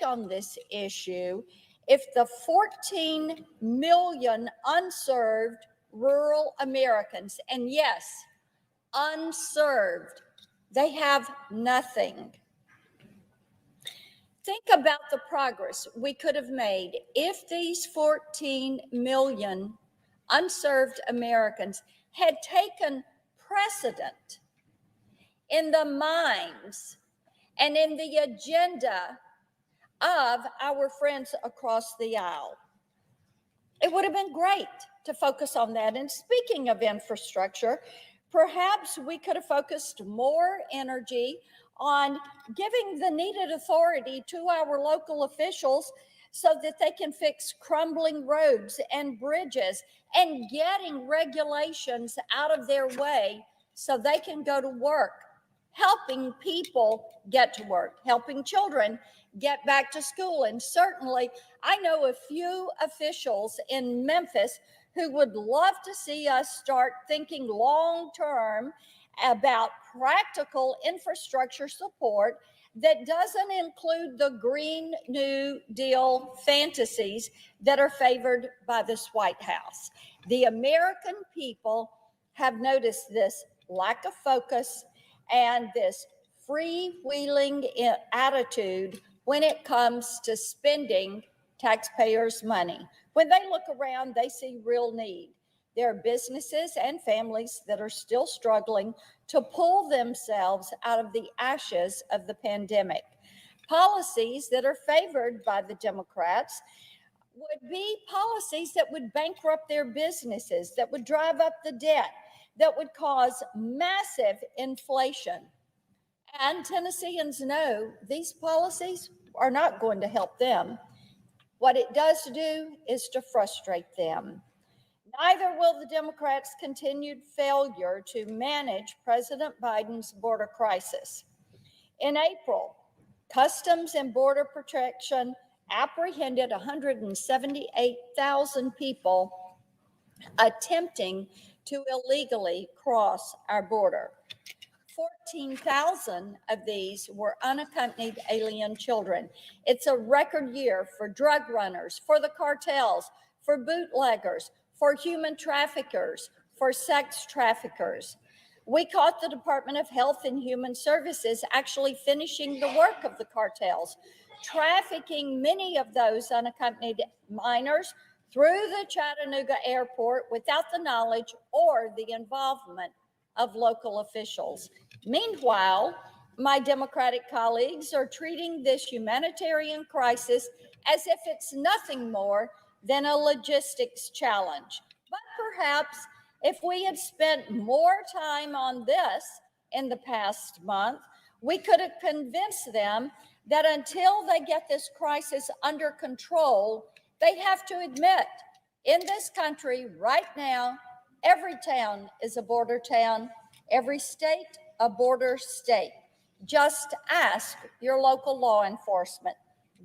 on this issue if the 14 million unserved rural Americans, and yes, unserved, they have nothing. Think about the progress we could have made if these 14 million unserved Americans had taken precedent in the minds and in the agenda of our friends across the aisle. It would have been great to focus on that. And speaking of infrastructure, perhaps we could have focused more energy on giving the needed authority to our local officials so that they can fix crumbling roads and bridges and getting regulations out of their way so they can go to work, helping people get to work, helping children get back to school. And certainly, I know a few officials in Memphis who would love to see us start thinking long-term about practical infrastructure support that doesn't include the Green New Deal fantasies that are favored by this White House. The American people have noticed this lack of focus and this freewheeling attitude when it comes to spending taxpayers' money. When they look around, they see real need. There are businesses and families that are still struggling to pull themselves out of the ashes of the pandemic. Policies that are favored by the Democrats would be policies that would bankrupt their businesses, that would drive up the debt, that would cause massive inflation. And Tennesseans know these policies are not going to help them. What it does do is to frustrate them. Neither will the Democrats' continued failure to manage President Biden's border crisis. In April, Customs and Border Protection apprehended 178,000 people attempting to illegally cross our border. 14,000 of these were unaccompanied alien children. It's a record year for drug runners, for the cartels, for bootleggers, for human traffickers, for sex traffickers. We caught the Department of Health and Human Services actually finishing the work of the cartels, trafficking many of those unaccompanied minors through the Chattanooga airport without the knowledge or the involvement of local officials. Meanwhile, my Democratic colleagues are treating this humanitarian crisis as if it's nothing more than a logistics challenge. But perhaps if we had spent more time on this in the past month, we could have convinced them that until they get this crisis under control, they have to admit in this country right now, every town is a border town, every state a border state. Just ask your local law enforcement.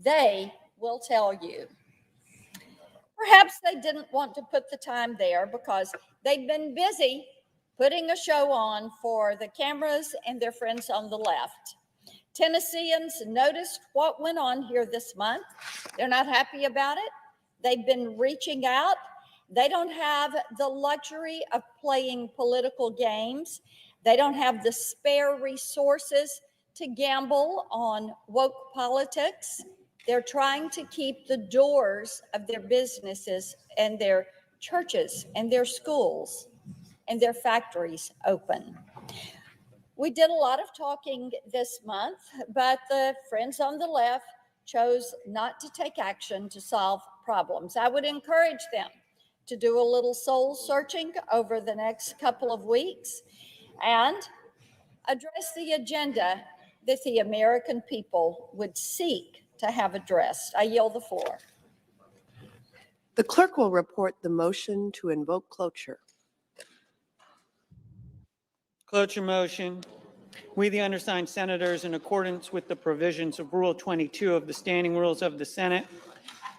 They will tell you. Perhaps they didn't want to put the time there because they'd been busy putting a show on for the cameras and their friends on the left. Tennesseans noticed what went on here this month. They're not happy about it. They've been reaching out. They don't have the luxury of playing political games. They don't have the spare resources to gamble on woke politics. They're trying to keep the doors of their businesses and their churches and their schools and their factories open. We did a lot of talking this month, but the friends on the left chose not to take action to solve problems. I would encourage them to do a little soul searching over the next couple of weeks and address the agenda that the American people would seek to have addressed. I yield the floor. The clerk will report the motion to invoke cloture. Cloture motion. We, the undersigned senators, in accordance with the provisions of Rule 22 of the Standing Rules of the Senate,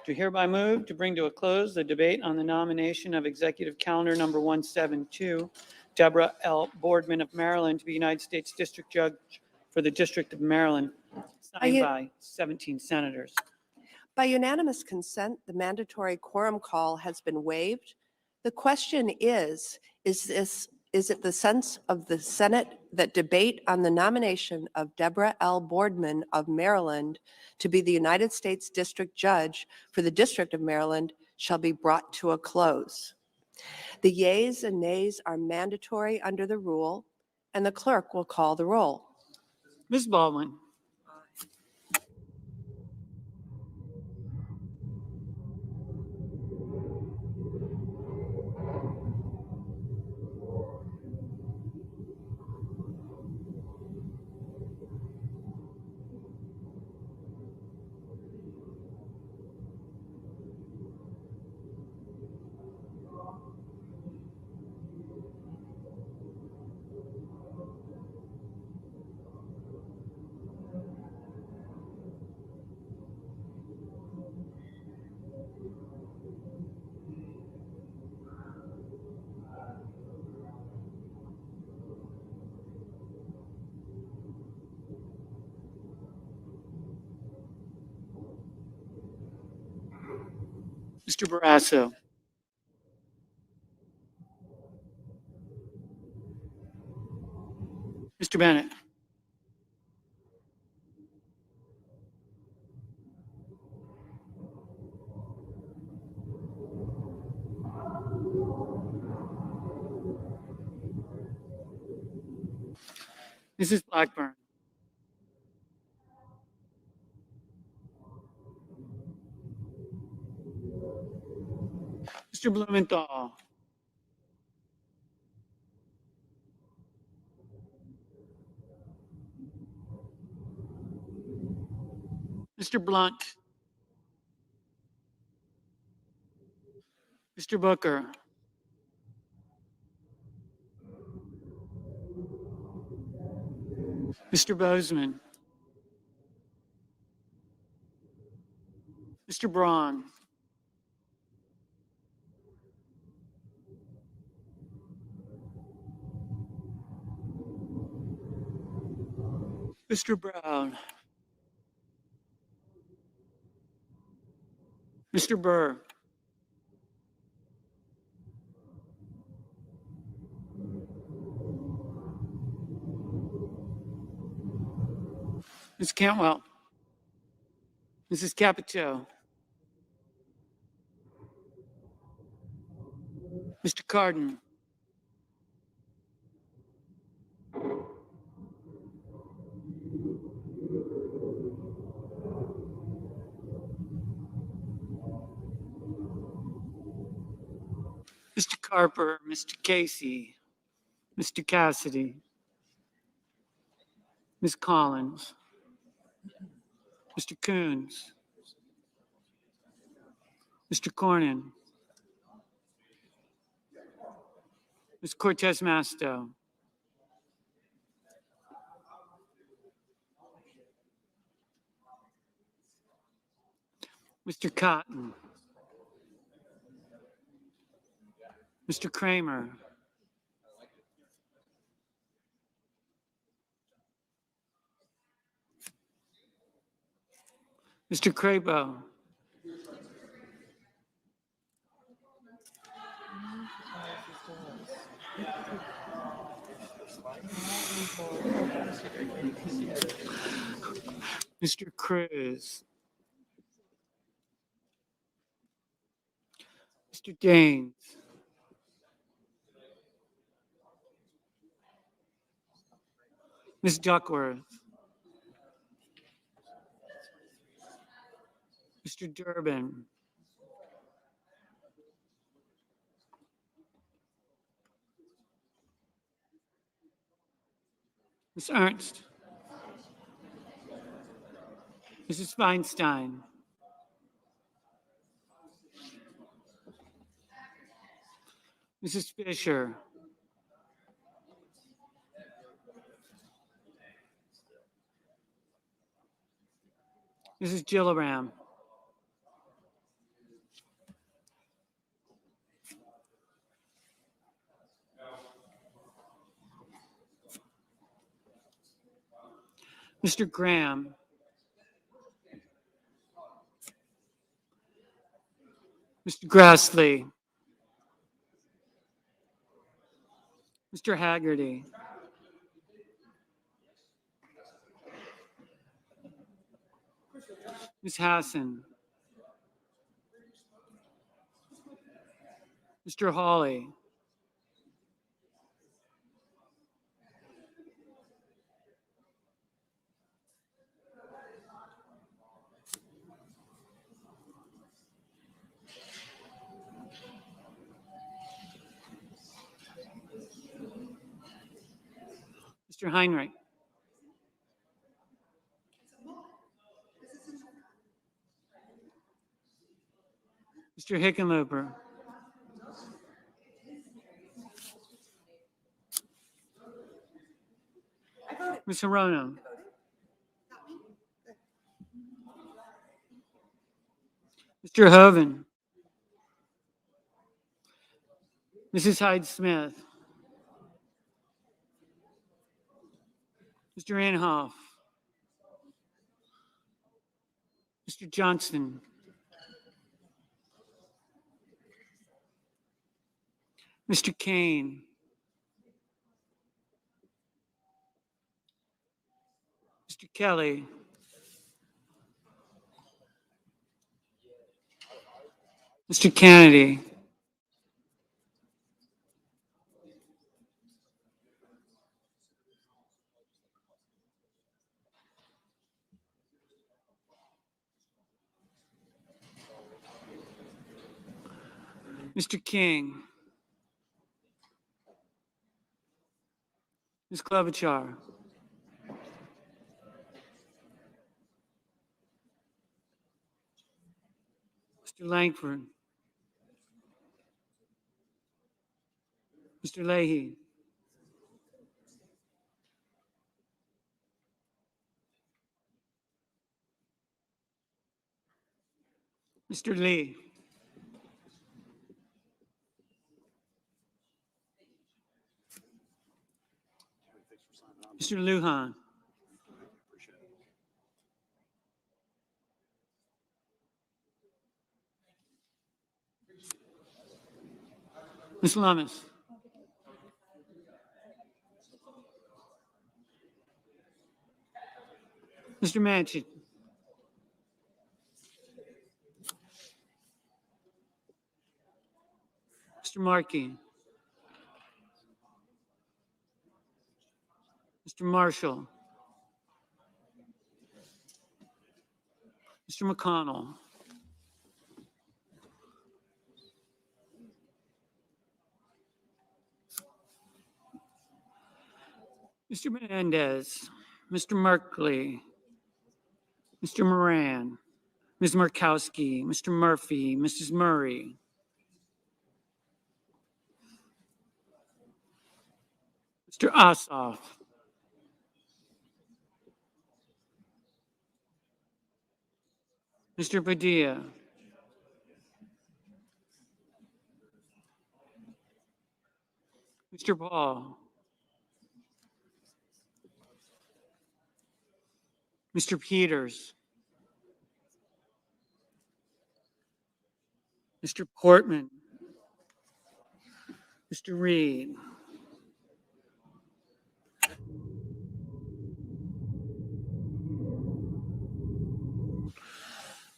do hereby move to bring to a close the debate on the nomination of Executive Calendar Number 172, Deborah L. Boardman of Maryland, to be United States District Judge for the District of Maryland. signed by 17 senators. By unanimous consent, the mandatory quorum call has been waived. The question is it the sense of the Senate that debate on the nomination of Deborah L. Boardman of Maryland to be the United States District Judge for the District of Maryland shall be brought to a close? The yeas and nays are mandatory under the rule, and the clerk will call the roll. Ms. Baldwin. Mr. Barrasso. Mr. Bennett. Mrs. Blackburn. Mr. Blumenthal. Mr. Blunt. Mr. Booker. Mr. Bozeman. Mr. Braun. Mr. Brown. Mr. Burr. Ms. Cantwell. Mrs. Capito. Mr. Cardin. Mr. Carper, Mr. Casey, Mr. Cassidy, Ms. Collins, Mr. Coons, Mr. Cornyn, Ms. Cortez Masto, Mr. Cotton, Mr. Kramer, Mr. Crabo, Mr. Cruz, Mr. Daines, Ms. Duckworth, Mr. Durbin, Ms. Ernst, Mrs. Feinstein, Mrs. Fisher, Mrs. Gilliram, Mr. Graham, Mr. Grassley. Mr. Haggerty. Ms. Hassan. Mr. Hawley. Mr. Heinrich. Mr. Hickenlooper. Ms. Hirono. Mr. Hoven. Mrs. Hyde-Smith. Mr. Inhofe. Mr. Johnson. Mr. Kane. Mr. Kelly. Mr. Kennedy. Mr. King. Ms. Klobuchar. Mr. Langford. Mr. Leahy. Mr. Lee. Mr. Lujan. Ms. Lummis. Mr. Manchin. Mr. Markey. Mr. Marshall. Mr. McConnell. Mr. Menendez. Mr. Merkley. Mr. Moran. Ms. Murkowski. Mr. Murphy. Mrs. Murray. Mr. Ossoff. Mr. Padilla. Mr. Paul. Mr. Peters. Mr. Portman. Mr. Reed.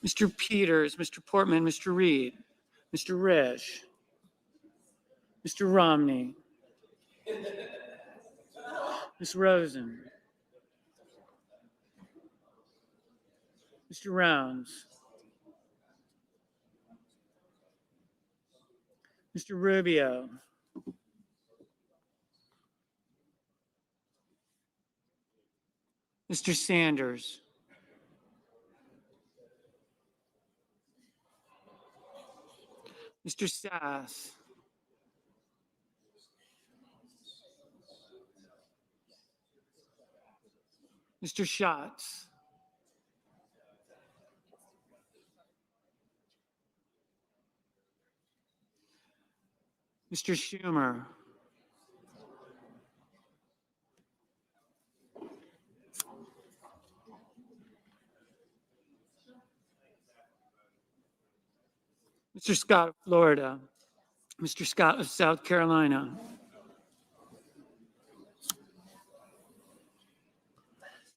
Mr. Peters, Mr. Portman, Mr. Reed, Mr. Resch, Mr. Romney, Ms. Rosen, Mr. Rounds, Mr. Rubio, Mr. Sanders, Mr. Sass, Mr. Schatz, Mr. Schumer, Mr. Scott of Florida. Mr. Scott of South Carolina.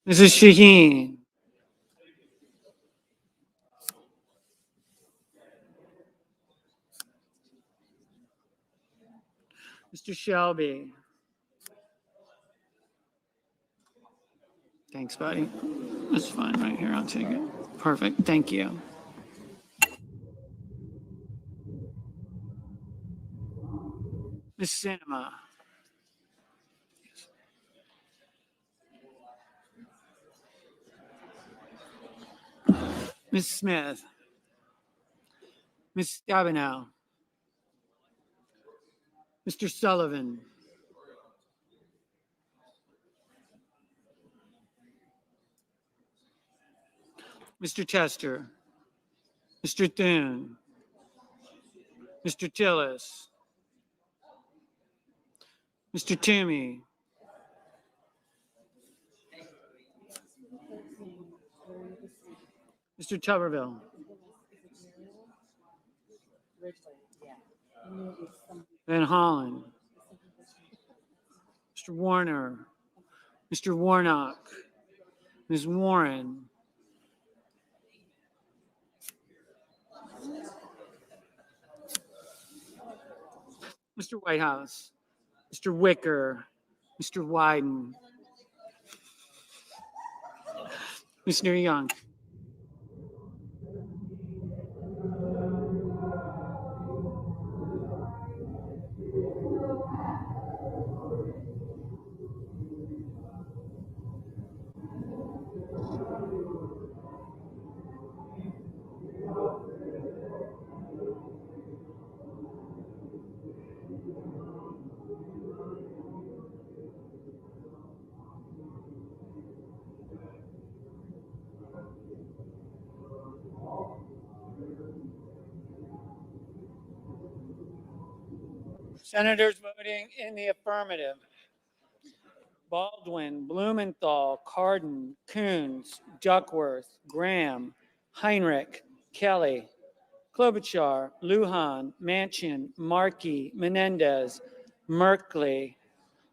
Mrs. Shaheen. Mr. Shelby. Thanks, buddy. That's fine right here. I'll take it. Perfect. Thank you. Ms. Cinema. Ms. Smith. Ms. Stabenow. Mr. Sullivan. Mr. Tester. Mr. Thune. Mr. Tillis. Mr. Toomey. Mr. Tuberville. Van Hollen. Mr. Warner. Mr. Warnock. Ms. Warren. Mr. Whitehouse. Mr. Wicker. Mr. Wyden. Mr. Young. Senators voting in the affirmative. Baldwin, Blumenthal, Cardin, Coons, Duckworth, Graham, Heinrich, Kelly, Klobuchar, Lujan, Manchin, Markey, Menendez, Merkley,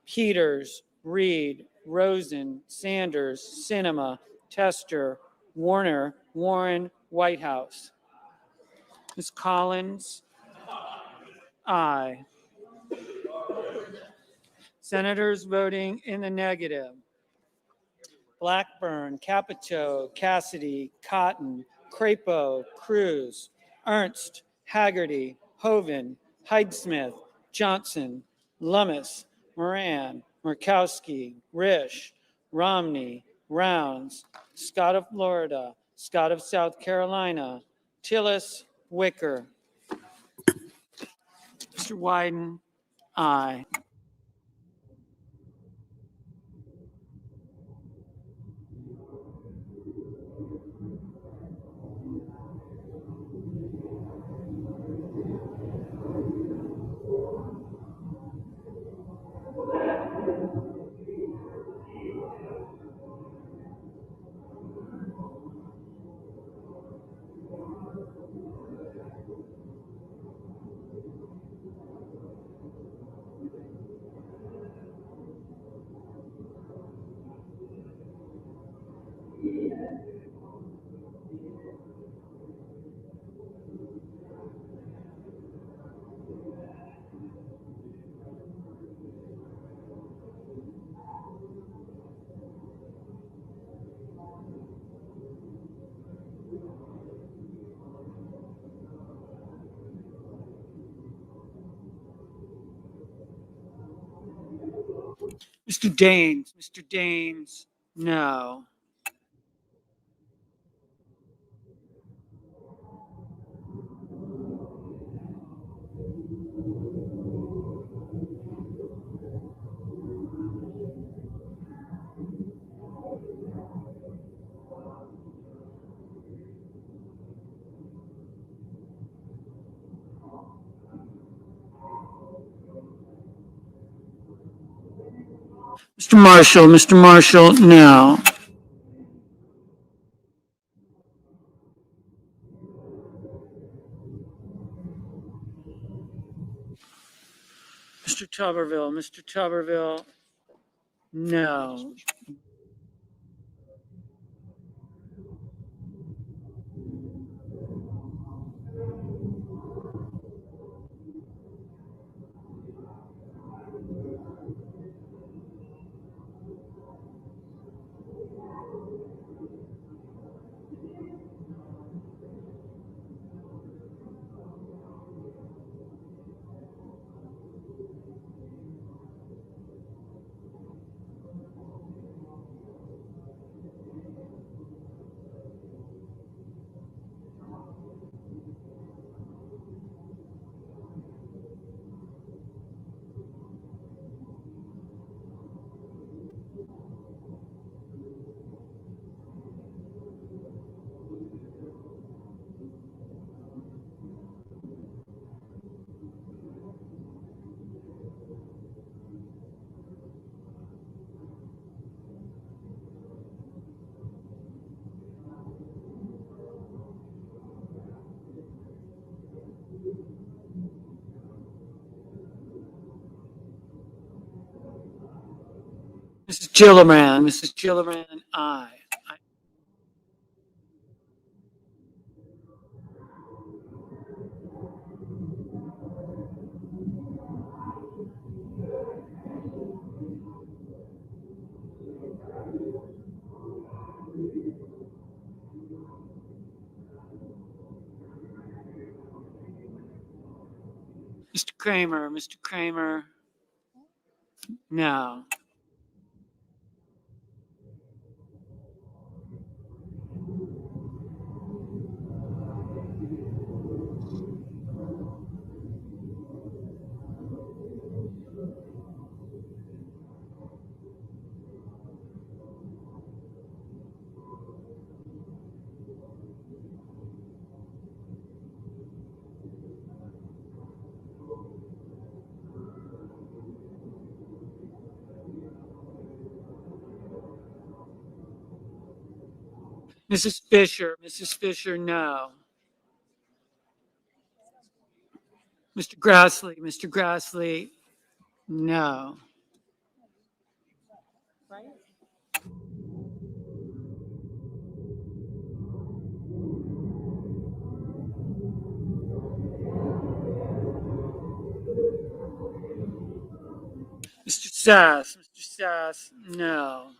Peters, Reed, Rosen, Sanders, Cinema, Tester, Warner, Warren, Whitehouse. Ms. Collins? Aye. Senators voting in the negative. Blackburn, Capito, Cassidy, Cotton, Crapo, Cruz, Ernst, Haggerty, Hoven, Hyde-Smith, Johnson, Lummis, Moran, Murkowski, Risch, Romney, Rounds, Scott of Florida, Scott of South Carolina, Tillis, Wicker. Mr. Wyden, aye. Mr. Daines, no. Mr. Marshall, no. Mr. Tuberville. Mr. Tuberville, no. Mrs. Gillibrand. Mrs. Gillibrand, aye. Mr. Kramer. Mr. Kramer, no. Mrs. Fisher. Mrs. Fisher, no. Mr. Grassley. Mr. Grassley, no. Mr. Sass. Mr. Sass, no.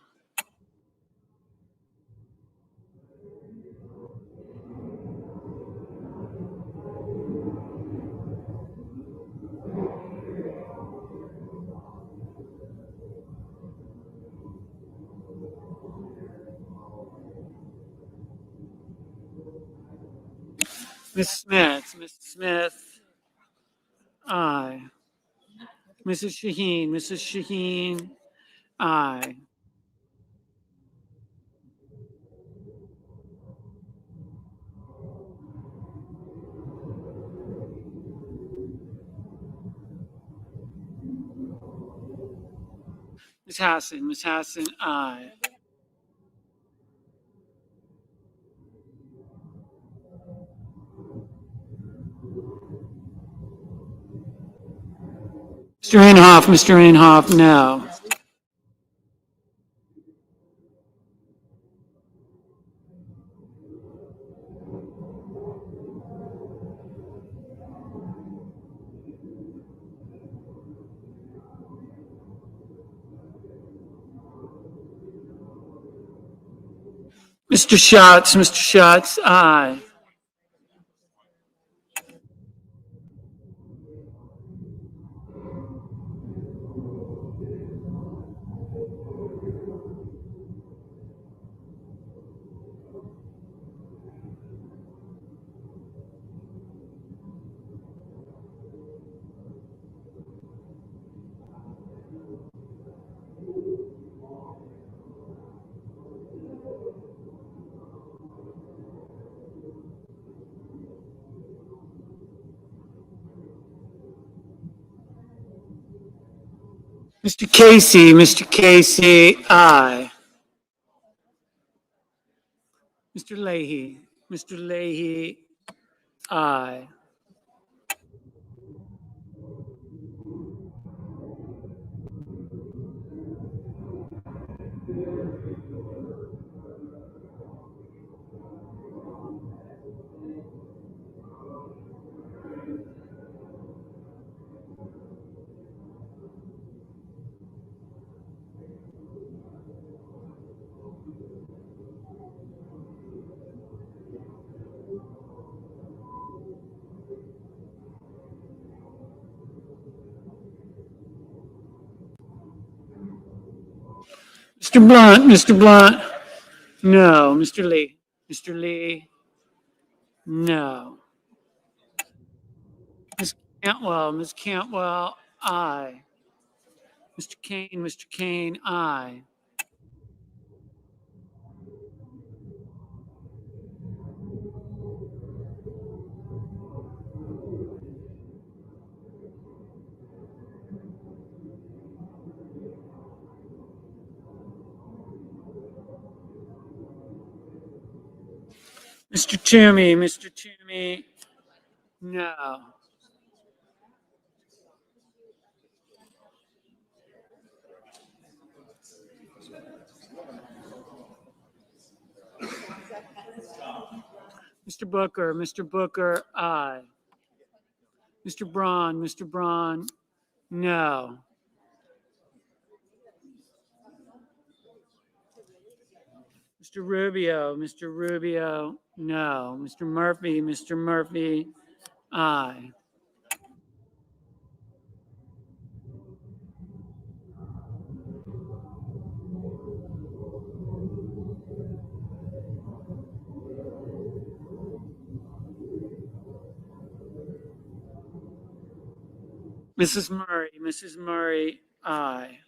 Ms. Smith. Mrs. Smith, aye. Mrs. Shaheen. Mrs. Shaheen, aye. Ms. Hassan. Ms. Hassan, aye. Mr. Inhofe. Mr. Inhofe, no. Mr. Schatz. Mr. Schatz, aye. Mr. Casey. Mr. Casey, aye. Mr. Leahy. Mr. Leahy, aye. Mr. Blunt, no. Mr. Lee, no. Ms. Cantwell, aye. Mr. Kane, aye. Mr. Toomey, no. Mr. Booker, aye. Mr. Braun, no. Mr. Rubio, no. Mr. Murphy, aye. Mrs. Murray, aye.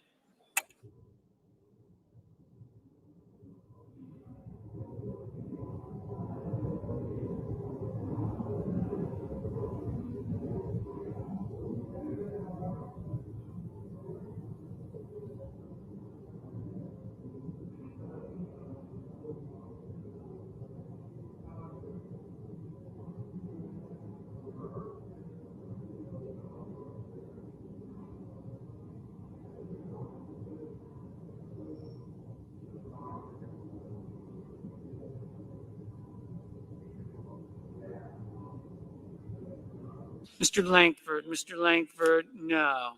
Mr. Langford, no.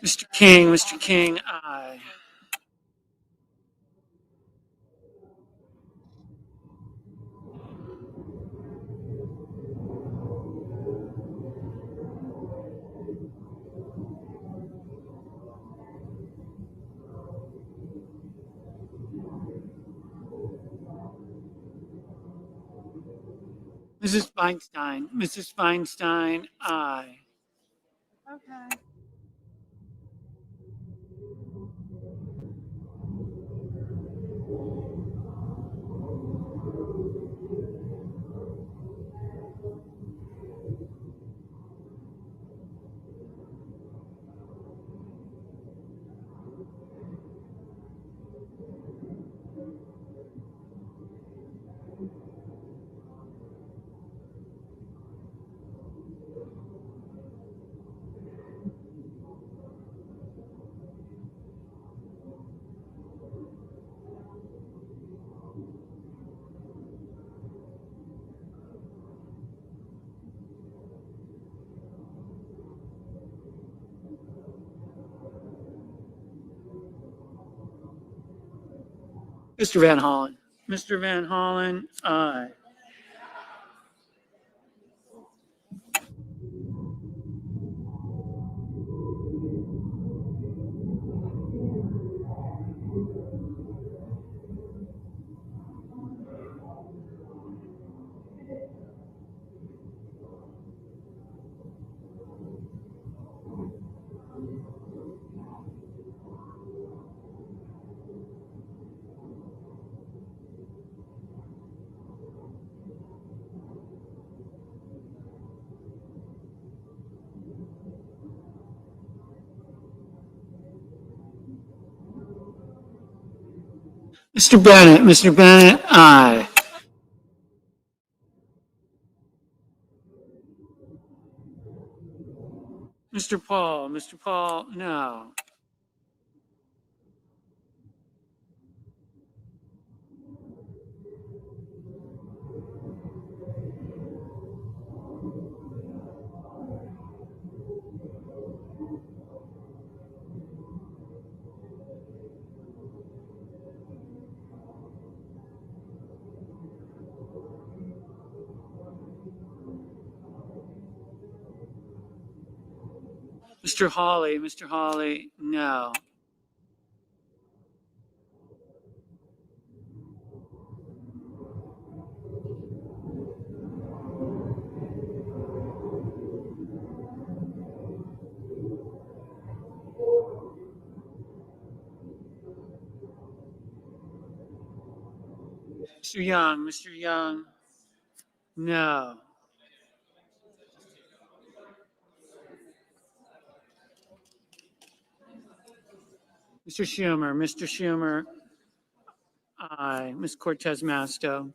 Mr. King, aye. Mrs. Feinstein, aye. Okay. Mr. Van Hollen. Mr. Van Hollen, aye. Mr. Bennett, aye. Mr. Paul, no. Mr. Hawley, no. Mr. Young, no. Mr. Schumer, aye. Ms. Cortez Masto,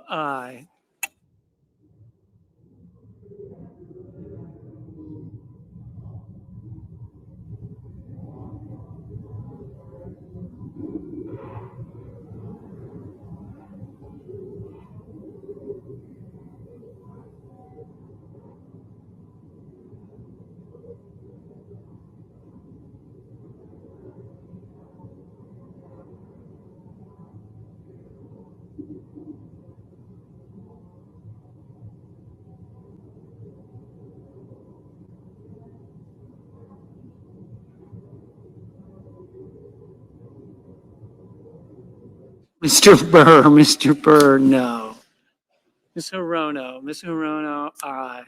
aye. Mr. Burr, no. Ms. Hirono, aye.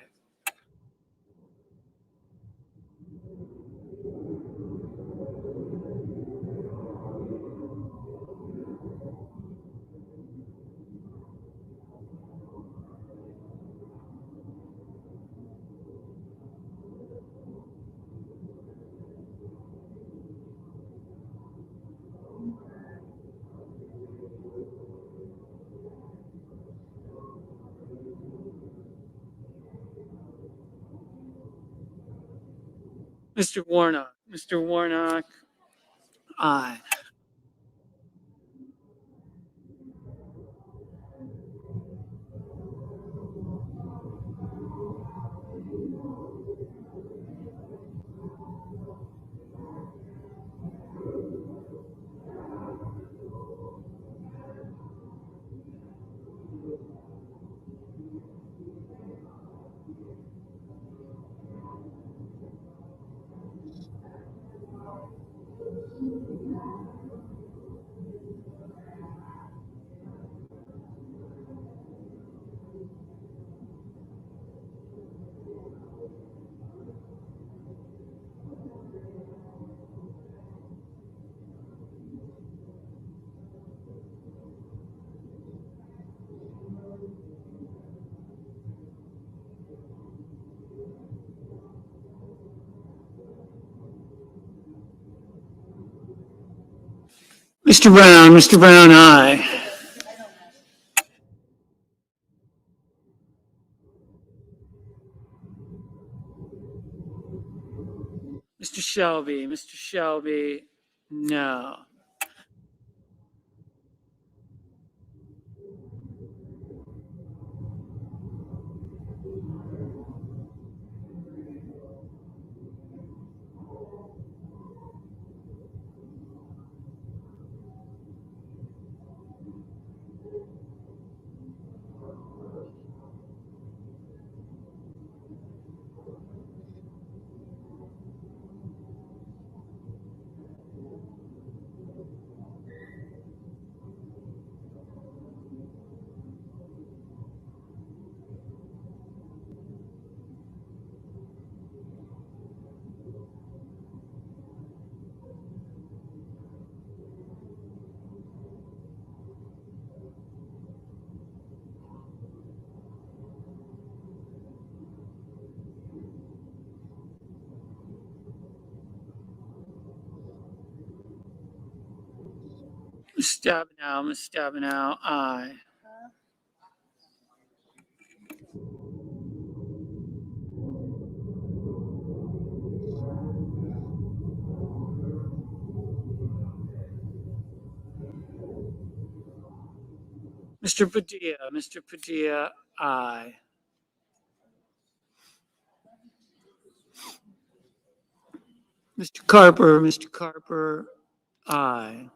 Mr. Warnock, aye. Mr. Brown, aye. Mr. Shelby, no. Ms. Stabenow, aye. Mr. Padilla, aye. Mr. Carper, aye.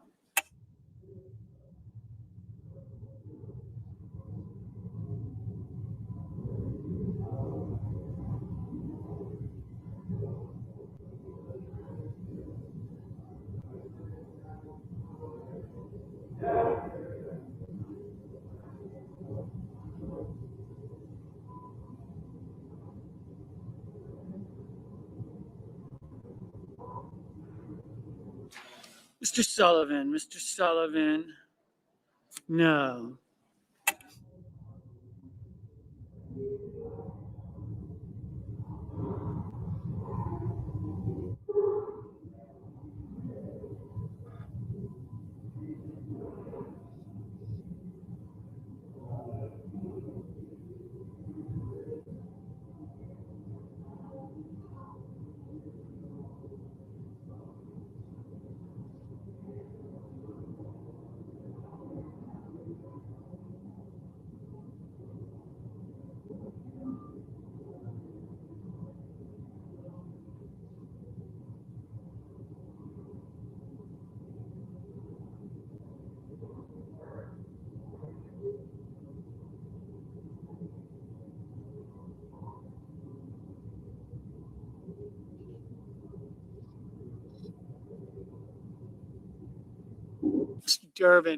Mr. Sullivan, no.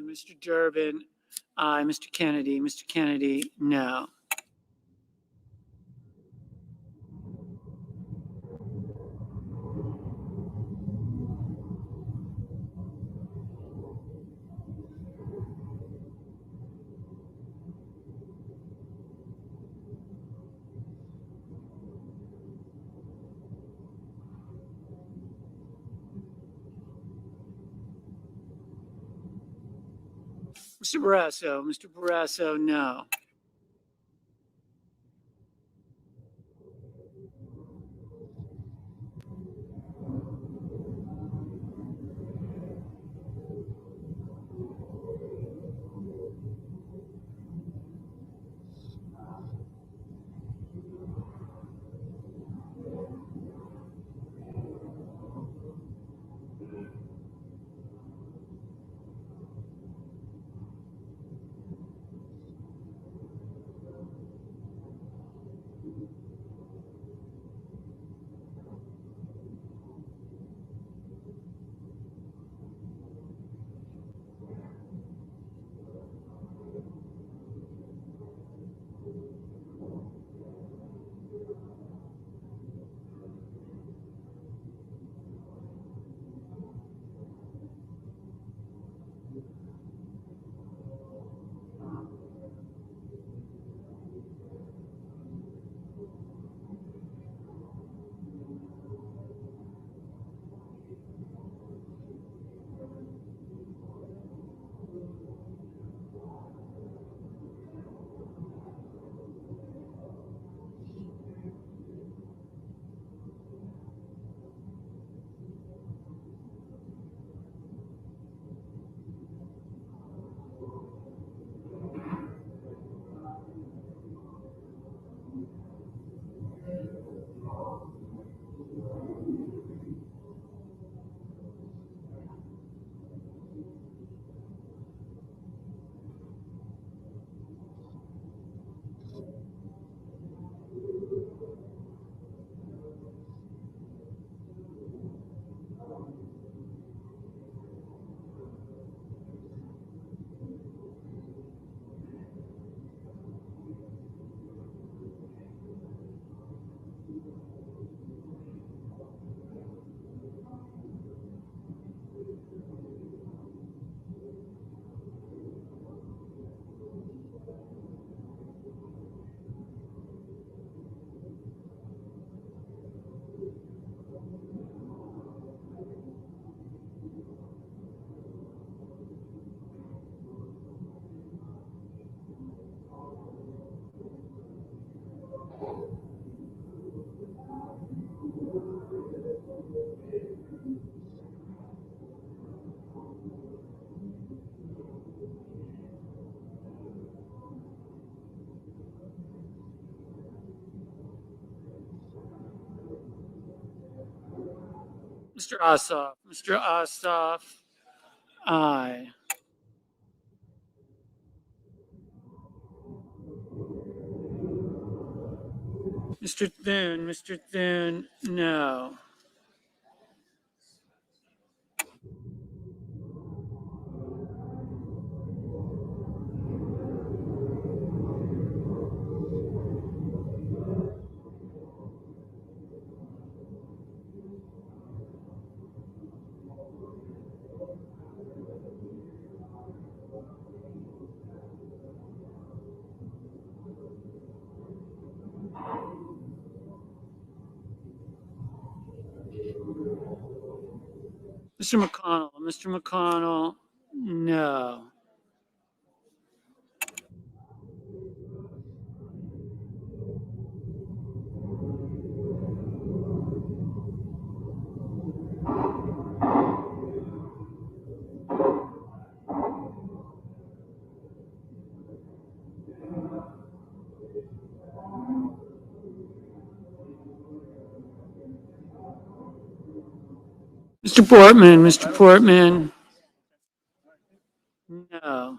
Mr. Durbin, aye. Mr. Kennedy, no. Mr. Barrasso, no. Mr. Ossoff, aye. Mr. Thune, no. Mr. McConnell, no. Mr. Portman, no.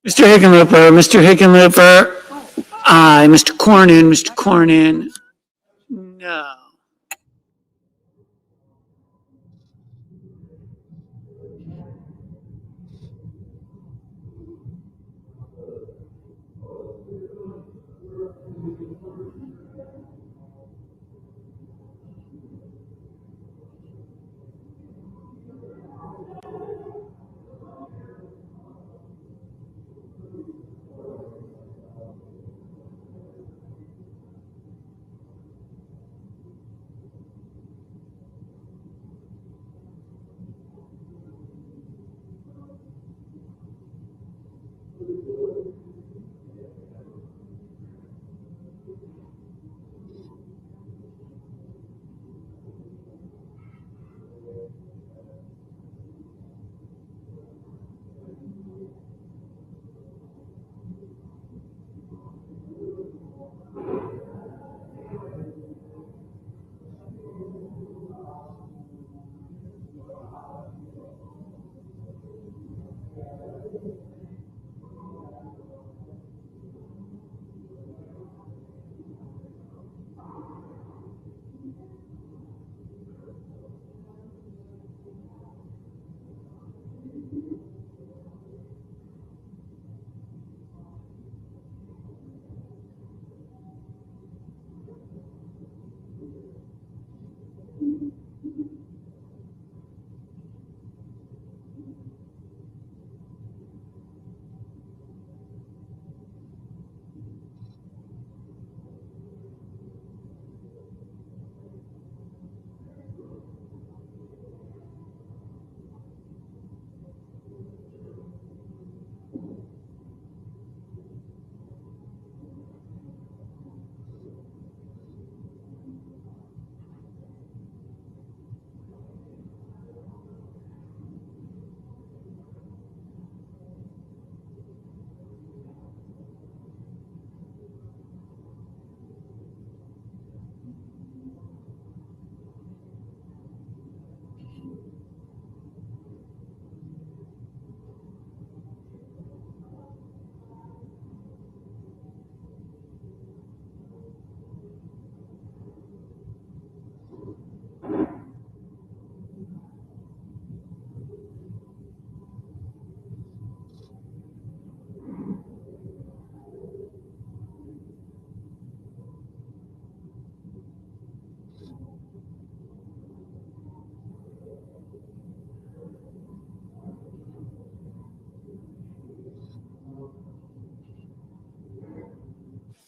Mr. Hickenlooper, aye. Mr. Cornyn, no.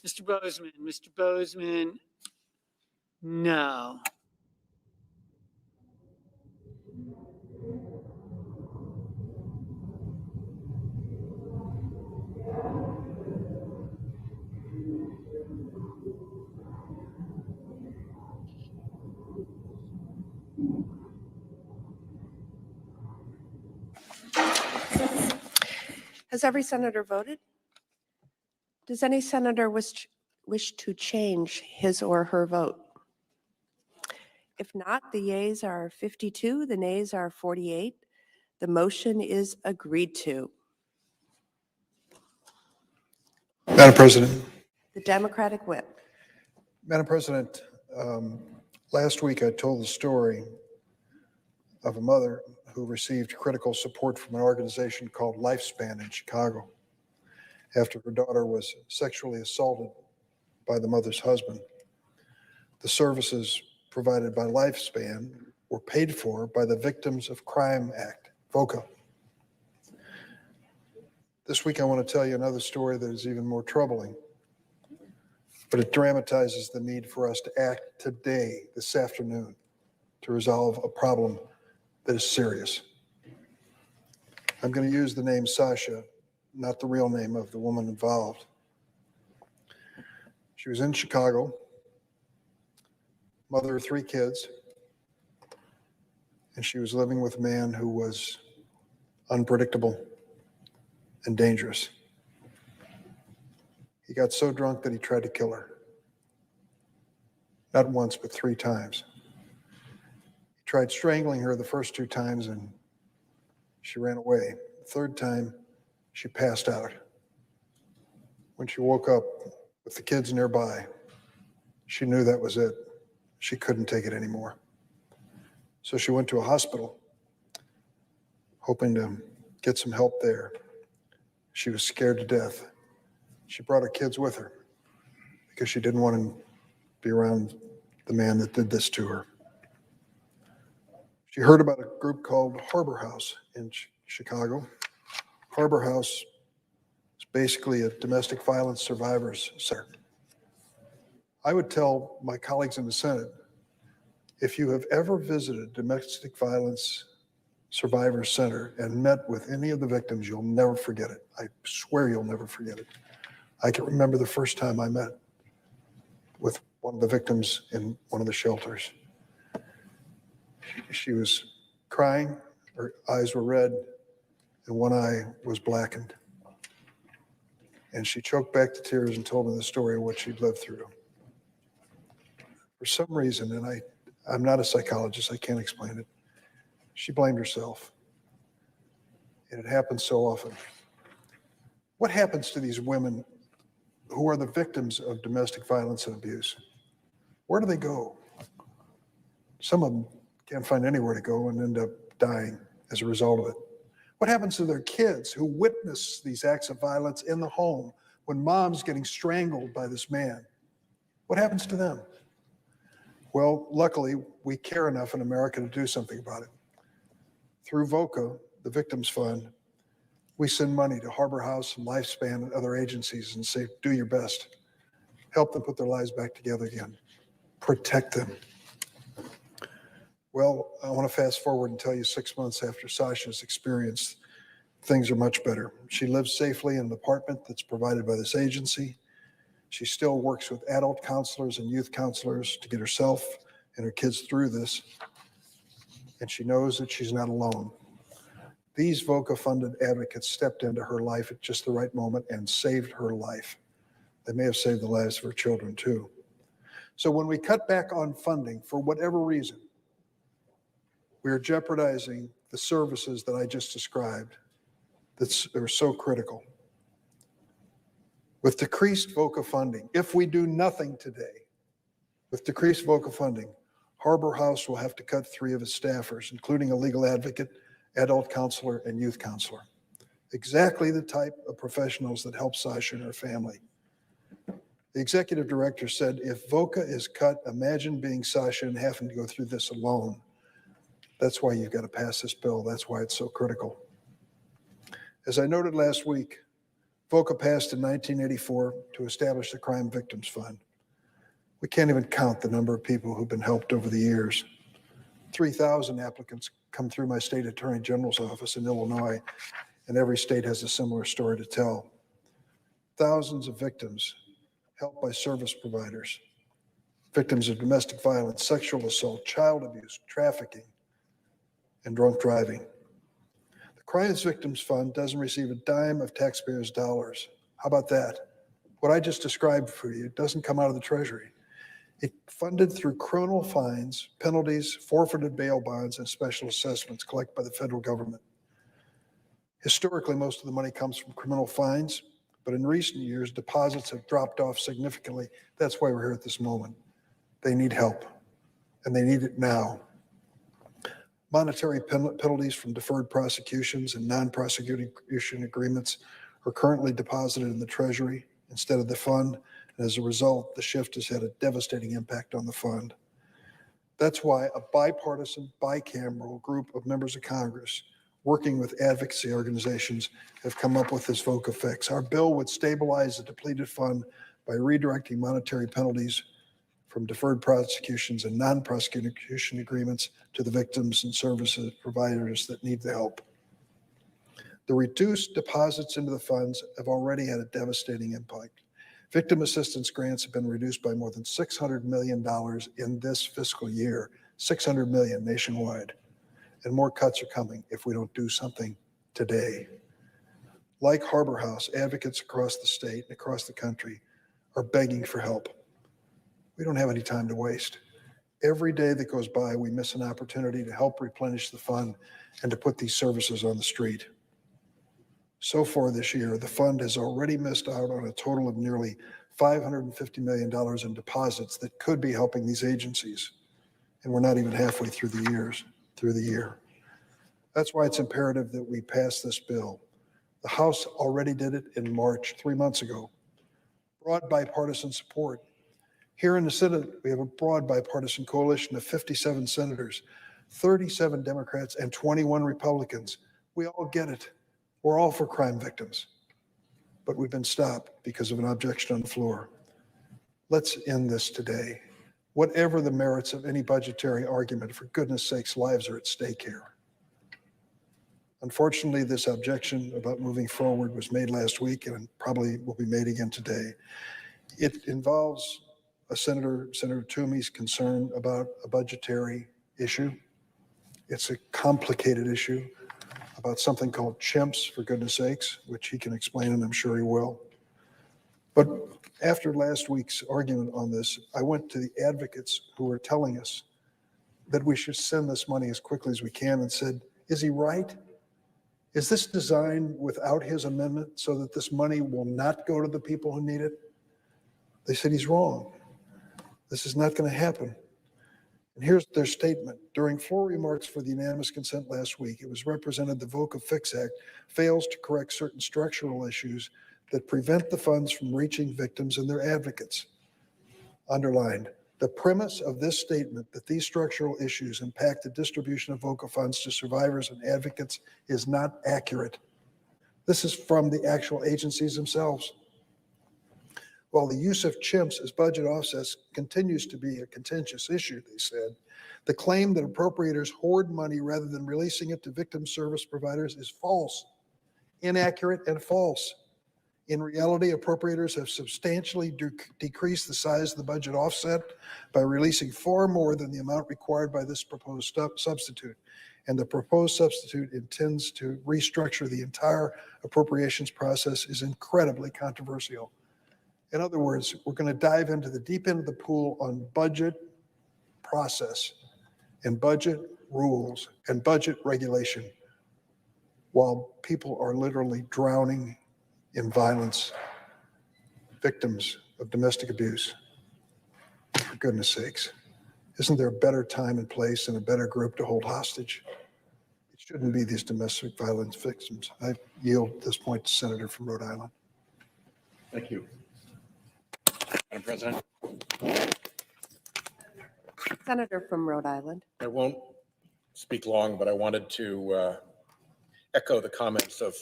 Mr. Bozeman, no. Has every senator voted? Does any senator wish to change his or her vote? If not, the yeas are 52, the nays are 48. The motion is agreed to. Madam President, The Democratic whip. Madam President, last week I told the story of a mother who received critical support from an organization called Lifespan in Chicago after her daughter was sexually assaulted by the mother's husband. The services provided by Lifespan were paid for by the Victims of Crime Act, VOCA. This week I want to tell you another story that is even more troubling, but it dramatizes the need for us to act today, this afternoon, to resolve a problem that is serious. I'm going to use the name Sasha, not the real name of the woman involved. She was in Chicago, mother of 3 kids, and she was living with a man who was unpredictable and dangerous. He got so drunk that he tried to kill her. Not once, but 3 times. He tried strangling her the first 2 times and she ran away. The 3rd time, she passed out. When she woke up with the kids nearby, she knew that was it. She couldn't take it anymore. So she went to a hospital, hoping to get some help there. She was scared to death. She brought her kids with her because she didn't want to be around the man that did this to her. She heard about a group called Harbor House in Chicago. Harbor House is basically a domestic violence survivors center. I would tell my colleagues in the Senate, if you have ever visited domestic violence survivors center and met with any of the victims, you'll never forget it. I swear you'll never forget it. I can remember the first time I met with one of the victims in one of the shelters. She was crying, her eyes were red, and one eye was blackened. And she choked back the tears and told me the story of what she'd lived through. For some reason, and I'm not a psychologist, I can't explain it, she blamed herself. And it happens so often. What happens to these women who are the victims of domestic violence and abuse? Where do they go? Some of them can't find anywhere to go and end up dying as a result of it. What happens to their kids who witness these acts of violence in the home when mom's getting strangled by this man? What happens to them? Well, luckily, we care enough in America to do something about it. Through VOCA, the Victims Fund, we send money to Harbor House and Lifespan and other agencies and say, do your best. Help them put their lives back together again. Protect them. Well, I want to fast forward and tell you 6 months after Sasha's experience, things are much better. She lives safely in an apartment that's provided by this agency. She still works with adult counselors and youth counselors to get herself and her kids through this. And she knows that she's not alone. These VOCA-funded advocates stepped into her life at just the right moment and saved her life. They may have saved the lives of her children too. So when we cut back on funding for whatever reason, we are jeopardizing the services that I just described that are so critical. With decreased VOCA funding, if we do nothing today, with decreased VOCA funding, Harbor House will have to cut 3 of its staffers, including a legal advocate, adult counselor, and youth counselor. Exactly the type of professionals that help Sasha and her family. The executive director said, if VOCA is cut, imagine being Sasha and having to go through this alone. That's why you've got to pass this bill. That's why it's so critical. As I noted last week, VOCA passed in 1984 to establish the Crime Victims Fund. We can't even count the number of people who've been helped over the years. 3,000 applicants come through my state attorney general's office in Illinois, and every state has a similar story to tell. Thousands of victims helped by service providers, victims of domestic violence, sexual assault, child abuse, trafficking, and drunk driving. The Crimes Victims Fund doesn't receive a dime of taxpayers' dollars. How about that? What I just described for you doesn't come out of the Treasury. It's funded through criminal fines, penalties, forfeited bail bonds, and special assessments collected by the federal government. Historically, most of the money comes from criminal fines, but in recent years, deposits have dropped off significantly. That's why we're here at this moment. They need help, and they need it now. Monetary penalties from deferred prosecutions and non-prosecution agreements are currently deposited in the Treasury instead of the fund. And as a result, the shift has had a devastating impact on the fund. That's why a bipartisan, bicameral group of members of Congress working with advocacy organizations have come up with this VOCA fix. Our bill would stabilize the depleted fund by redirecting monetary penalties from deferred prosecutions and non-prosecution agreements to the victims and services providers that need the help. The reduced deposits into the funds have already had a devastating impact. Victim assistance grants have been reduced by more than $600 million in this fiscal year, $600 million nationwide. And more cuts are coming if we don't do something today. Like Harbor House, advocates across the state and across the country are begging for help. We don't have any time to waste. Every day that goes by, we miss an opportunity to help replenish the fund and to put these services on the street. So far this year, the fund has already missed out on a total of nearly $550 million in deposits that could be helping these agencies. And we're not even halfway through the year. That's why it's imperative that we pass this bill. The House already did it in March, 3 months ago. Broad bipartisan support. Here in the Senate, we have a broad bipartisan coalition of 57 senators, 37 Democrats, and 21 Republicans. We all get it. We're all for crime victims. But we've been stopped because of an objection on the floor. Let's end this today. Whatever the merits of any budgetary argument, for goodness sakes, lives are at stake here. Unfortunately, this objection about moving forward was made last week and probably will be made again today. It involves Senator Toomey's concern about a budgetary issue. It's a complicated issue about something called chimps, for goodness sakes, which he can explain, and I'm sure he will. But after last week's argument on this, I went to the advocates who were telling us that we should send this money as quickly as we can and said, is he right? Is this designed without his amendment so that this money will not go to the people who need it? They said he's wrong. This is not going to happen. And here's their statement. During floor remarks for the unanimous consent last week, it was represented the VOCA Fix Act fails to correct certain structural issues that prevent the funds from reaching victims and their advocates. Underlined, the premise of this statement that these structural issues impact the distribution of VOCA funds to survivors and advocates is not accurate. This is from the actual agencies themselves. While the use of chimps as budget offsets continues to be a contentious issue, they said, the claim that appropriators hoard money rather than releasing it to victim service providers is false, inaccurate, and false. In reality, appropriators have substantially decreased the size of the budget offset by releasing far more than the amount required by this proposed substitute. And the proposed substitute intends to restructure the entire appropriations process is incredibly controversial. In other words, we're going to dive into the deep end of the pool on budget process and budget rules and budget regulation while people are literally drowning in violence, victims of domestic abuse. For goodness sakes, isn't there a better time and place and a better group to hold hostage? It shouldn't be these domestic violence victims. I yield this point to Senator from Rhode Island. Thank you. Madam President, Senator from Rhode Island. I won't speak long, but I wanted to echo the comments of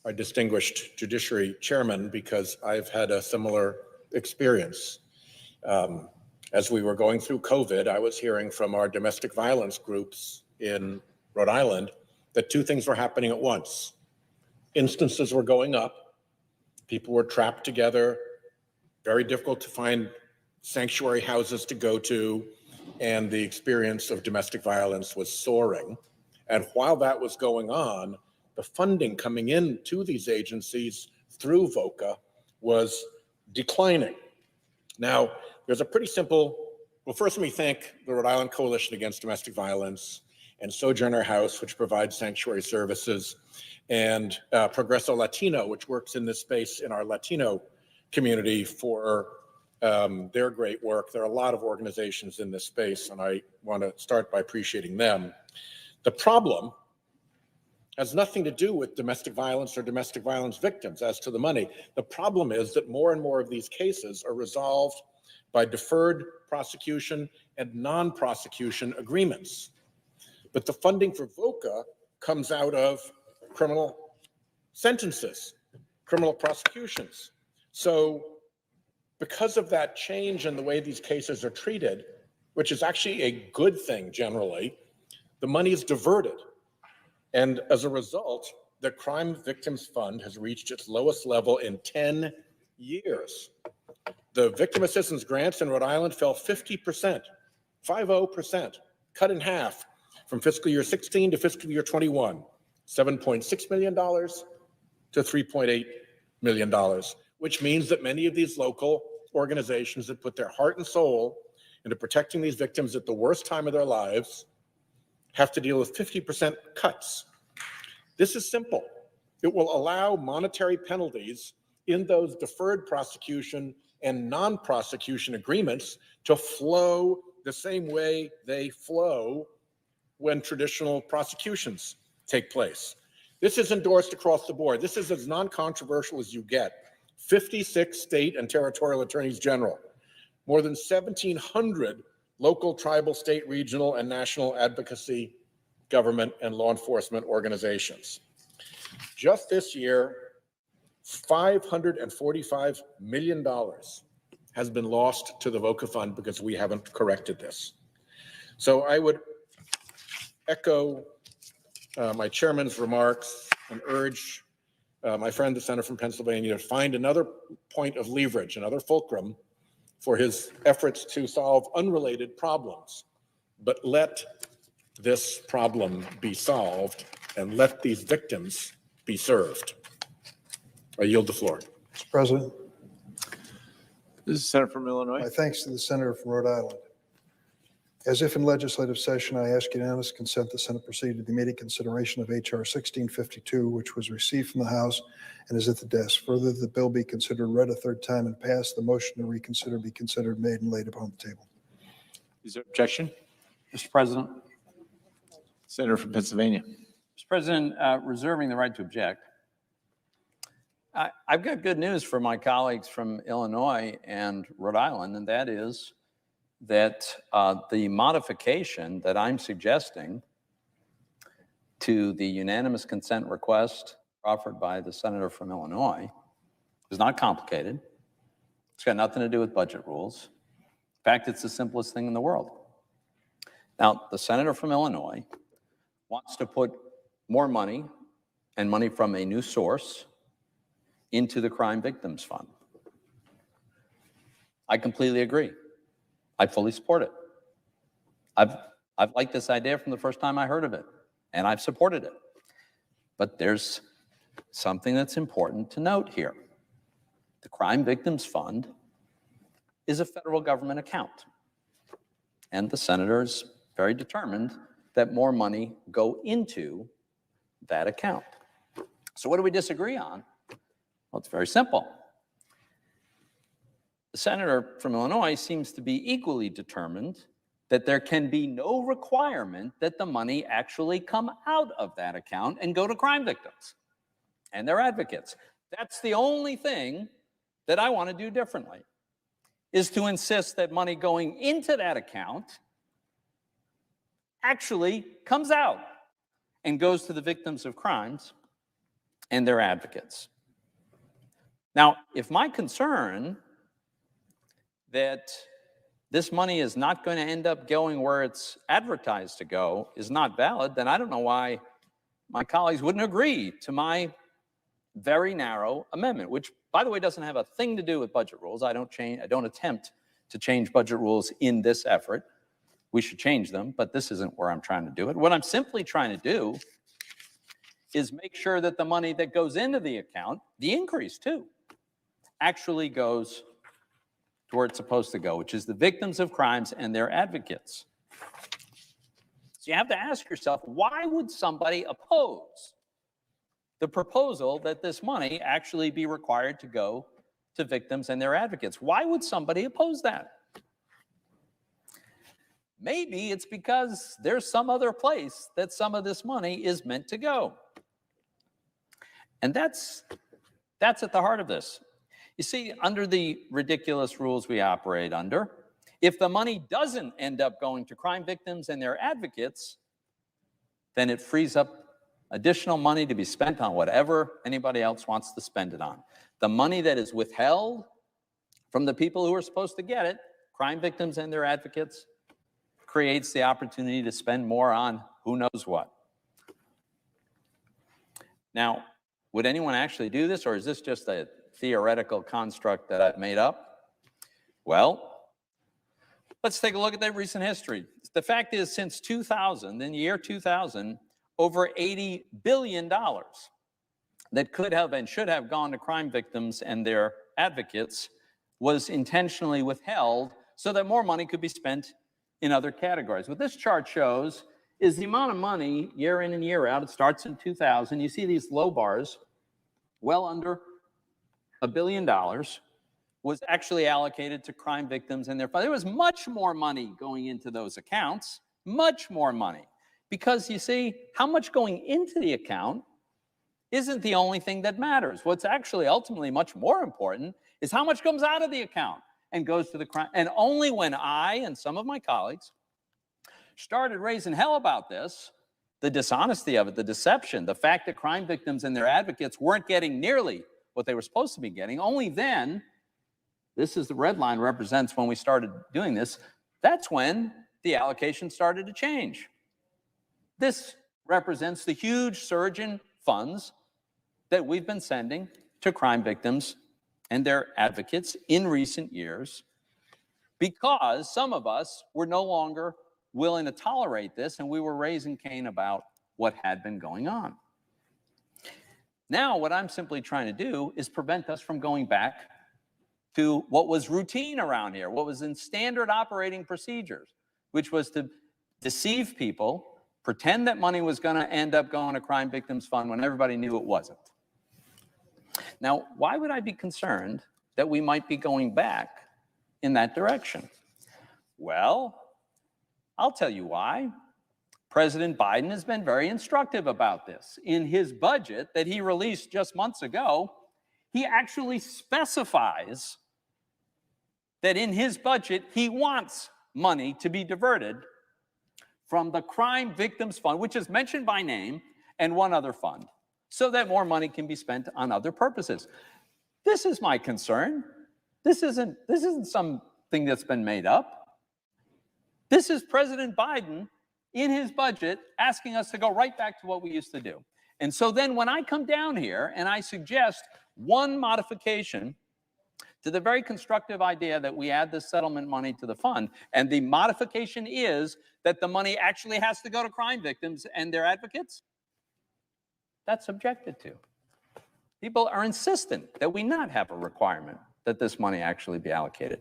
our distinguished judiciary chairman because I've had a similar experience. As we were going through COVID, I was hearing from our domestic violence groups in Rhode Island that two things were happening at once. Instances were going up, people were trapped together, very difficult to find sanctuary houses to go to, and the experience of domestic violence was soaring. And while that was going on, the funding coming in to these agencies through VOCA was declining. Now, there's a pretty simple, well, first let me thank the Rhode Island Coalition Against Domestic Violence and Sojourner House, which provides sanctuary services, and Progreso Latino, which works in this space in our Latino community for their great work. There are a lot of organizations in this space, and I want to start by appreciating them. The problem has nothing to do with domestic violence or domestic violence victims as to the money. The problem is that more and more of these cases are resolved by deferred prosecution and non-prosecution agreements. But the funding for VOCA comes out of criminal sentences, criminal prosecutions. So because of that change in the way these cases are treated, which is actually a good thing generally, the money is diverted. And as a result, the Crime Victims Fund has reached its lowest level in 10 years. The victim assistance grants in Rhode Island fell 50%, 50%, cut in half from fiscal year 16 to fiscal year 21, $7.6 million to $3.8 million, which means that many of these local organizations that put their heart and soul into protecting these victims at the worst time of their lives have to deal with 50% cuts. This is simple. It will allow monetary penalties in those deferred prosecution and non-prosecution agreements to flow the same way they flow when traditional prosecutions take place. This is endorsed across the board. This is as non-controversial as you get. 56 state and territorial attorneys general, more than 1,700 local, tribal, state, regional, and national advocacy, government, and law enforcement organizations. Just this year, $545 million has been lost to the VOCA fund because we haven't corrected this. So I would echo my chairman's remarks and urge my friend, the senator from Pennsylvania, to find another point of leverage, another fulcrum for his efforts to solve unrelated problems. But let this problem be solved and let these victims be served. I yield the floor. Mr. President, This is Senator from Illinois. my thanks to the senator from Rhode Island. As if in legislative session, I ask unanimous consent the Senate proceed to the immediate consideration of H.R. 1652, which was received from the House and is at the desk. Further, the bill be considered read a third time and passed. The motion to reconsider be considered made and laid upon the table. Is there objection? Mr. President, Senator from Pennsylvania. Mr. President, reserving the right to object, I've got good news for my colleagues from Illinois and Rhode Island, and that is that the modification that I'm suggesting to the unanimous consent request offered by the senator from Illinois is not complicated. It's got nothing to do with budget rules. In fact, it's the simplest thing in the world. Now, the senator from Illinois wants to put more money and money from a new source into the Crime Victims Fund. I completely agree. I fully support it. I've liked this idea from the first time I heard of it, and I've supported it. But there's something that's important to note here. The Crime Victims Fund is a federal government account, and the senator is very determined that more money go into that account. So what do we disagree on? Well, it's very simple. The senator from Illinois seems to be equally determined that there can be no requirement that the money actually come out of that account and go to crime victims and their advocates. That's the only thing that I want to do differently, is to insist that money going into that account actually comes out and goes to the victims of crimes and their advocates. Now, if my concern that this money is not going to end up going where it's advertised to go is not valid, then I don't know why my colleagues wouldn't agree to my very narrow amendment, which, by the way, doesn't have a thing to do with budget rules. I don't attempt to change budget rules in this effort. We should change them, but this isn't where I'm trying to do it. What I'm simply trying to do is make sure that the money that goes into the account, the increase too, actually goes to where it's supposed to go, which is the victims of crimes and their advocates. So you have to ask yourself, why would somebody oppose the proposal that this money actually be required to go to victims and their advocates? Why would somebody oppose that? Maybe it's because there's some other place that some of this money is meant to go. And that's at the heart of this. You see, under the ridiculous rules we operate under, if the money doesn't end up going to crime victims and their advocates, then it frees up additional money to be spent on whatever anybody else wants to spend it on. The money that is withheld from the people who are supposed to get it, crime victims and their advocates, creates the opportunity to spend more on who knows what. Now, would anyone actually do this, or is this just a theoretical construct that I've made up? Well, let's take a look at that recent history. The fact is, since 2000, in the year 2000, over $80 billion that could have and should have gone to crime victims and their advocates was intentionally withheld so that more money could be spent in other categories. What this chart shows is the amount of money year in and year out. It starts in 2000. You see these low bars, well under $1 billion was actually allocated to crime victims and their families. There was much more money going into those accounts, much more money. Because you see, how much going into the account isn't the only thing that matters. What's actually ultimately much more important is how much comes out of the account and goes to the crime. And only when I and some of my colleagues started raising hell about this, the dishonesty of it, the deception, the fact that crime victims and their advocates weren't getting nearly what they were supposed to be getting, only then, this is the red line represents when we started doing this, that's when the allocation started to change. This represents the huge surge in funds that we've been sending to crime victims and their advocates in recent years because some of us were no longer willing to tolerate this and we were raising Cain about what had been going on. Now, what I'm simply trying to do is prevent us from going back to what was routine around here, what was in standard operating procedures, which was to deceive people, pretend that money was going to end up going to crime victims fund when everybody knew it wasn't. Now, why would I be concerned that we might be going back in that direction? Well, I'll tell you why. President Biden has been very instructive about this. In his budget that he released just months ago, he actually specifies that in his budget, he wants money to be diverted from the Crime Victims Fund, which is mentioned by name, and one other fund, so that more money can be spent on other purposes. This is my concern. This isn't something that's been made up. This is President Biden in his budget asking us to go right back to what we used to do. And so then when I come down here and I suggest one modification to the very constructive idea that we add this settlement money to the fund, and the modification is that the money actually has to go to crime victims and their advocates, that's objected to. People are insistent that we not have a requirement that this money actually be allocated.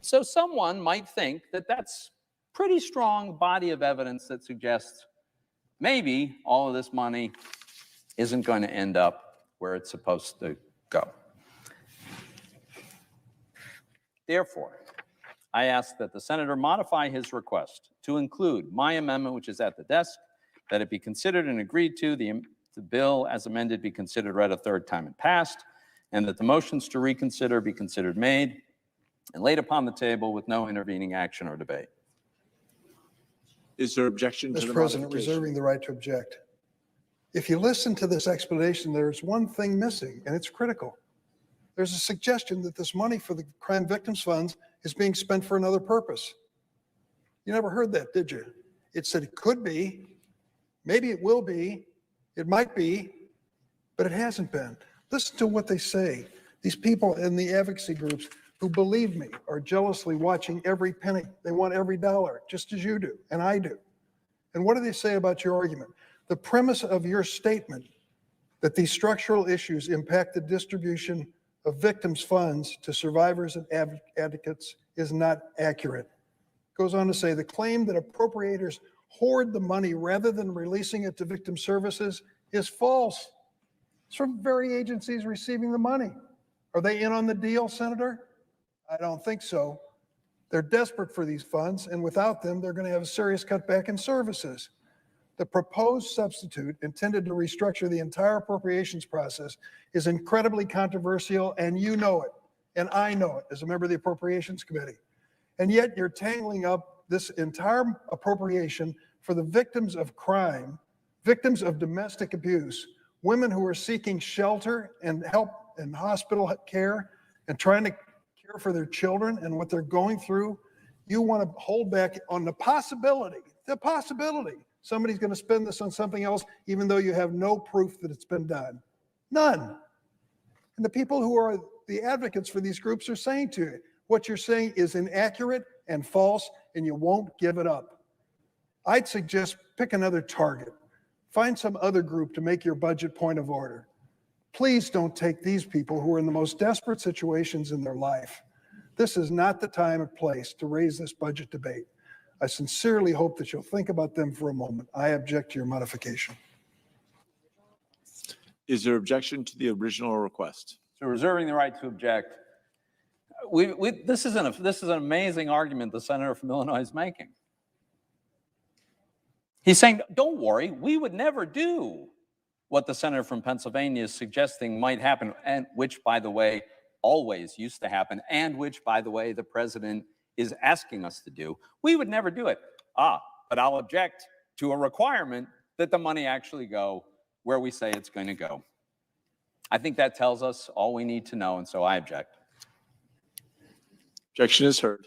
So someone might think that that's pretty strong body of evidence that suggests maybe all of this money isn't going to end up where it's supposed to go. Therefore, I ask that the senator modify his request to include my amendment, which is at the desk, that it be considered and agreed to, the bill as amended be considered read a third time and passed, and that the motions to reconsider be considered made and laid upon the table with no intervening action or debate. Is there objection to the Mr. President, modification? reserving the right to object. If you listen to this explanation, there's one thing missing, and it's critical. There's a suggestion that this money for the crime victims funds is being spent for another purpose. You never heard that, did you? It said it could be, maybe it will be, it might be, but it hasn't been. Listen to what they say. These people in the advocacy groups who, believe me, are jealously watching every penny. They want every dollar, just as you do, and I do. And what do they say about your argument? The premise of your statement that these structural issues impact the distribution of victims' funds to survivors and advocates is not accurate. It goes on to say the claim that appropriators hoard the money rather than releasing it to victim services is false. It's from very agencies receiving the money. Are they in on the deal, Senator? I don't think so. They're desperate for these funds, and without them, they're going to have a serious cutback in services. The proposed substitute intended to restructure the entire appropriations process is incredibly controversial, and you know it, and I know it as a member of the Appropriations Committee. And yet you're tangling up this entire appropriation for the victims of crime, victims of domestic abuse, women who are seeking shelter and help and hospital care and trying to care for their children and what they're going through. You want to hold back on the possibility somebody's going to spend this on something else, even though you have no proof that it's been done. None. And the people who are the advocates for these groups are saying to you, what you're saying is inaccurate and false, and you won't give it up. I'd suggest pick another target. Find some other group to make your budget point of order. Please don't take these people who are in the most desperate situations in their life. This is not the time or place to raise this budget debate. I sincerely hope that you'll think about them for a moment. I object to your modification. Is there objection to the original request? So reserving the right to object. This is an amazing argument the senator from Illinois is making. He's saying, don't worry, we would never do what the senator from Pennsylvania is suggesting might happen, and which, by the way, always used to happen, and which, by the way, the president is asking us to do. We would never do it. But I'll object to a requirement that the money actually go where we say it's going to go. I think that tells us all we need to know, and so I object. Objection is heard.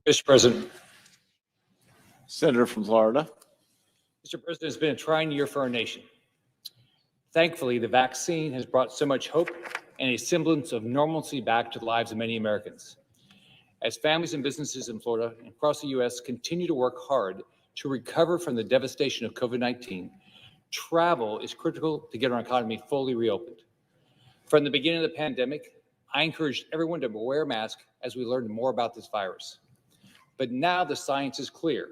Mr. President. Senator from Florida. Mr. President, it's been a trying year for our nation. Thankfully, the vaccine has brought so much hope and a semblance of normalcy back to the lives of many Americans. As families and businesses in Florida and across the U.S. continue to work hard to recover from the devastation of COVID-19, travel is critical to get our economy fully reopened. From the beginning of the pandemic, I encouraged everyone to wear a mask as we learned more about this virus. But now the science is clear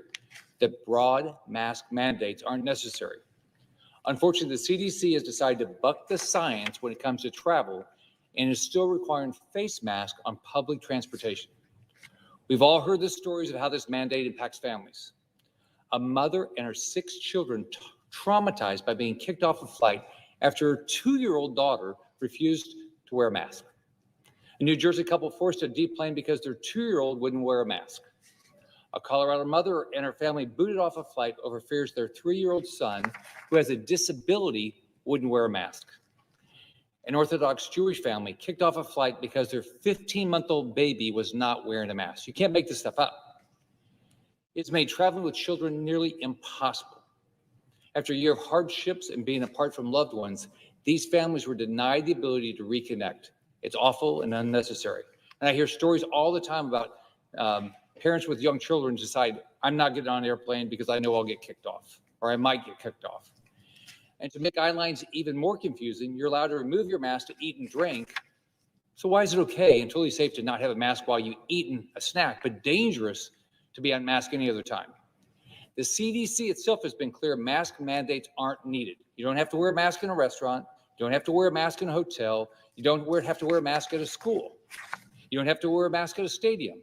that broad mask mandates aren't necessary. Unfortunately, the CDC has decided to buck the science when it comes to travel and is still requiring face masks on public transportation. We've all heard the stories of how this mandate impacts families. A mother and her 6 children traumatized by being kicked off a flight after her 2-year-old daughter refused to wear a mask. A New Jersey couple forced to deplane because their 2-year-old wouldn't wear a mask. A Colorado mother and her family booted off a flight over fears their 3-year-old son, who has a disability, wouldn't wear a mask. An Orthodox Jewish family kicked off a flight because their 15-month-old baby was not wearing a mask. You can't make this stuff up. It's made traveling with children nearly impossible. After a year of hardships and being apart from loved ones, these families were denied the ability to reconnect. It's awful and unnecessary. And I hear stories all the time about parents with young children decide, I'm not getting on an airplane because I know I'll get kicked off, or I might get kicked off. And to make guidelines even more confusing, you're allowed to remove your mask to eat and drink. So why is it okay and totally safe to not have a mask while you eat a snack, but dangerous to be unmasked any other time? The CDC itself has been clear mask mandates aren't needed. You don't have to wear a mask in a restaurant. You don't have to wear a mask in a hotel. You don't have to wear a mask at a school. You don't have to wear a mask at a stadium.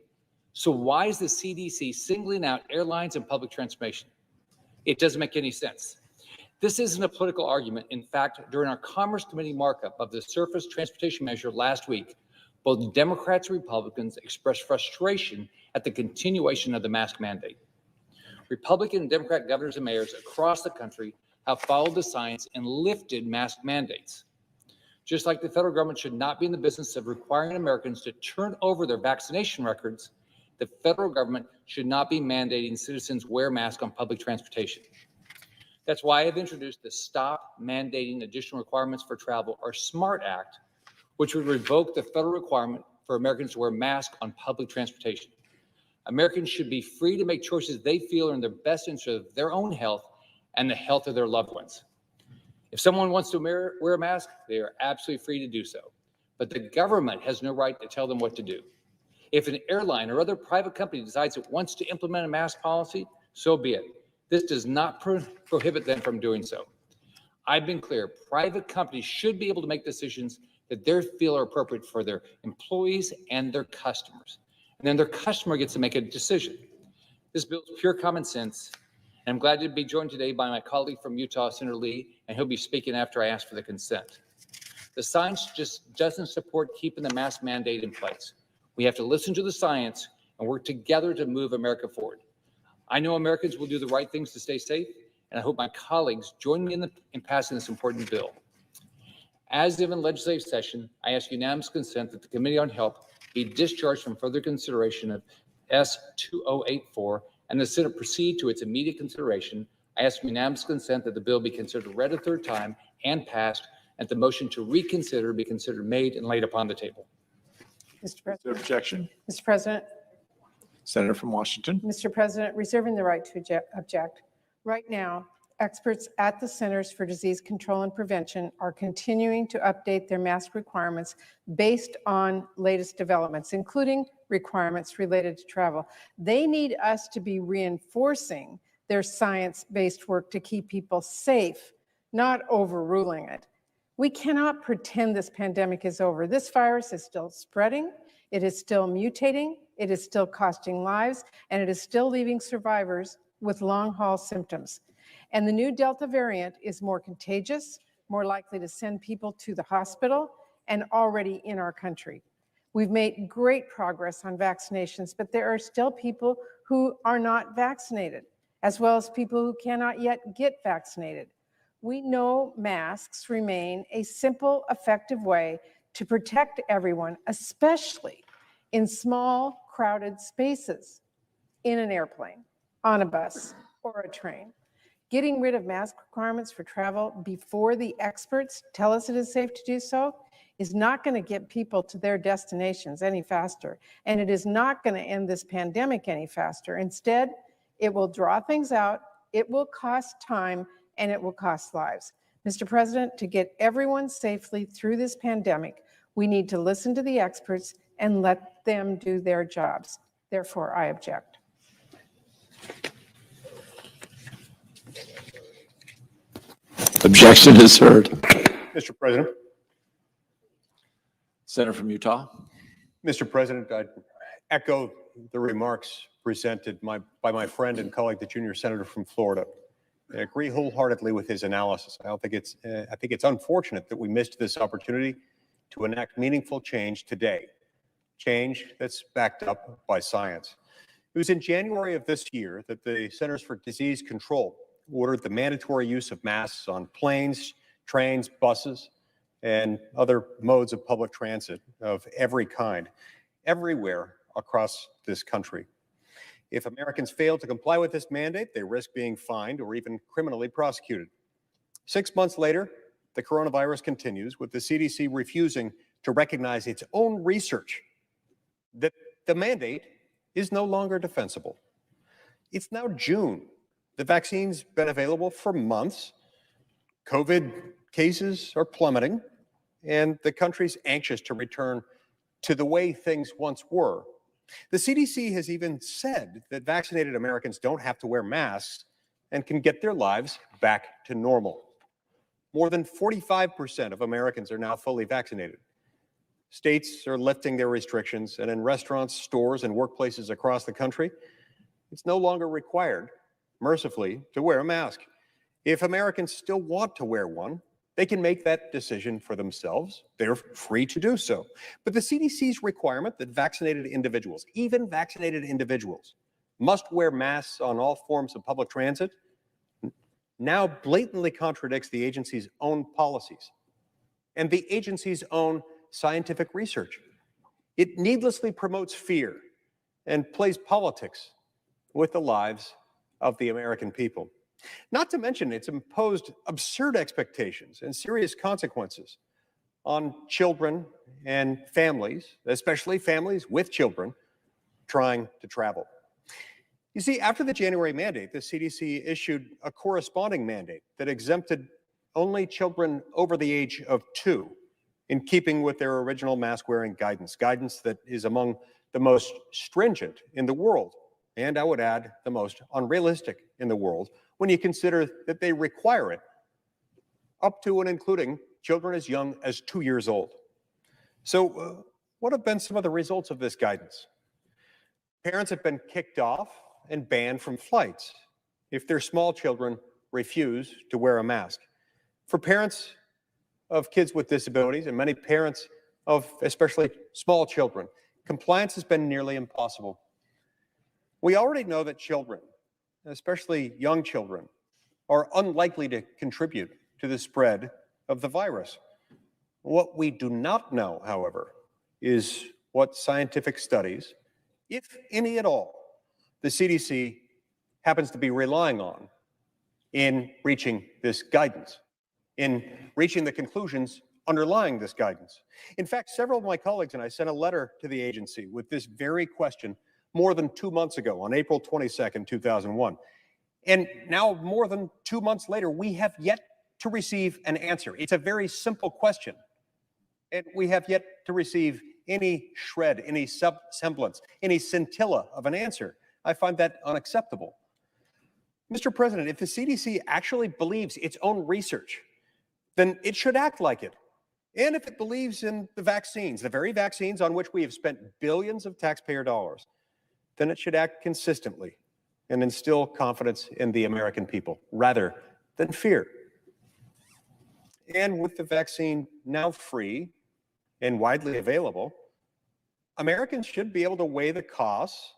So why is the CDC singling out airlines and public transportation? It doesn't make any sense. This isn't a political argument. In fact, during our Commerce Committee markup of the surface transportation measure last week, both Democrats and Republicans expressed frustration at the continuation of the mask mandate. Republican and Democrat governors and mayors across the country have followed the science and lifted mask mandates. Just like the federal government should not be in the business of requiring Americans to turn over their vaccination records, the federal government should not be mandating citizens wear masks on public transportation. That's why I've introduced the Stop Mandating Additional Requirements for Travel, or SMART Act, which would revoke the federal requirement for Americans to wear masks on public transportation. Americans should be free to make choices they feel are in the best interest of their own health and the health of their loved ones. If someone wants to wear a mask, they are absolutely free to do so. But the government has no right to tell them what to do. If an airline or other private company decides it wants to implement a mask policy, so be it. This does not prohibit them from doing so. I've been clear, private companies should be able to make decisions that they feel are appropriate for their employees and their customers. And then their customer gets to make a decision. This bill is pure common sense. And I'm glad to be joined today by my colleague from Utah, Senator Lee, and he'll be speaking after I ask for the consent. The science just doesn't support keeping the mask mandate in place. We have to listen to the science and work together to move America forward. I know Americans will do the right things to stay safe, and I hope my colleagues join me in passing this important bill. As given legislative session, I ask unanimous consent that the Committee on Health be discharged from further consideration of S2084 and the Senate proceed to its immediate consideration. I ask unanimous consent that the bill be considered read a third time and passed, and the motion to reconsider be considered made and laid upon the table. Is Mr. there President. objection? Mr. President. Senator from Washington. Mr. President, reserving the right to object. Right now, experts at the Centers for Disease Control and Prevention are continuing to update their mask requirements based on latest developments, including requirements related to travel. They need us to be reinforcing their science-based work to keep people safe, not overruling it. We cannot pretend this pandemic is over. This virus is still spreading, it is still mutating, it is still costing lives, and it is still leaving survivors with long-haul symptoms. And the new Delta variant is more contagious, more likely to send people to the hospital, and already in our country. We've made great progress on vaccinations, but there are still people who are not vaccinated, as well as people who cannot yet get vaccinated. We know masks remain a simple, effective way to protect everyone, especially in small, crowded spaces, in an airplane, on a bus, or a train. Getting rid of mask requirements for travel before the experts tell us it is safe to do so is not going to get people to their destinations any faster, and it is not going to end this pandemic any faster. Instead, it will draw things out, it will cost time, and it will cost lives. Mr. President, to get everyone safely through this pandemic, we need to listen to the experts and let them do their jobs. Therefore, I object. Objection is heard. Mr. President. Senator from Utah. Mr. President, I echo the remarks presented by my friend and colleague, the junior senator from Florida. I agree wholeheartedly with his analysis. I think it's unfortunate that we missed this opportunity to enact meaningful change today, change that's backed up by science. It was in January of this year that the Centers for Disease Control ordered the mandatory use of masks on planes, trains, buses, and other modes of public transit of every kind, everywhere across this country. If Americans fail to comply with this mandate, they risk being fined or even criminally prosecuted. 6 months later, the coronavirus continues, with the CDC refusing to recognize its own research that the mandate is no longer defensible. It's now June. The vaccine's been available for months. COVID cases are plummeting, and the country's anxious to return to the way things once were. The CDC has even said that vaccinated Americans don't have to wear masks and can get their lives back to normal. More than 45% of Americans are now fully vaccinated. States are lifting their restrictions, and in restaurants, stores, and workplaces across the country, it's no longer required, mercifully, to wear a mask. If Americans still want to wear one, they can make that decision for themselves. They're free to do so. But the CDC's requirement that vaccinated individuals, even vaccinated individuals, must wear masks on all forms of public transit now blatantly contradicts the agency's own policies and the agency's own scientific research. It needlessly promotes fear and plays politics with the lives of the American people. Not to mention, it's imposed absurd expectations and serious consequences on children and families, especially families with children trying to travel. You see, after the January mandate, the CDC issued a corresponding mandate that exempted only children over the age of 2, in keeping with their original mask-wearing guidance that is among the most stringent in the world, and I would add, the most unrealistic in the world, when you consider that they require it up to and including children as young as 2 years old. So what have been some of the results of this guidance? Parents have been kicked off and banned from flights if their small children refuse to wear a mask. For parents of kids with disabilities and many parents of especially small children, compliance has been nearly impossible. We already know that children, especially young children, are unlikely to contribute to the spread of the virus. What we do not know, however, is what scientific studies, if any at all, the CDC happens to be relying on in reaching this guidance, in reaching the conclusions underlying this guidance. In fact, several of my colleagues and I sent a letter to the agency with this very question more than 2 months ago, on April 22nd, 2001. And now, more than 2 months later, we have yet to receive an answer. It's a very simple question, and we have yet to receive any shred, any semblance, any scintilla of an answer. I find that unacceptable. Mr. President, if the CDC actually believes its own research, then it should act like it. And if it believes in the vaccines, the very vaccines on which we have spent billions of taxpayer dollars, then it should act consistently and instill confidence in the American people rather than fear. And with the vaccine now free and widely available, Americans should be able to weigh the costs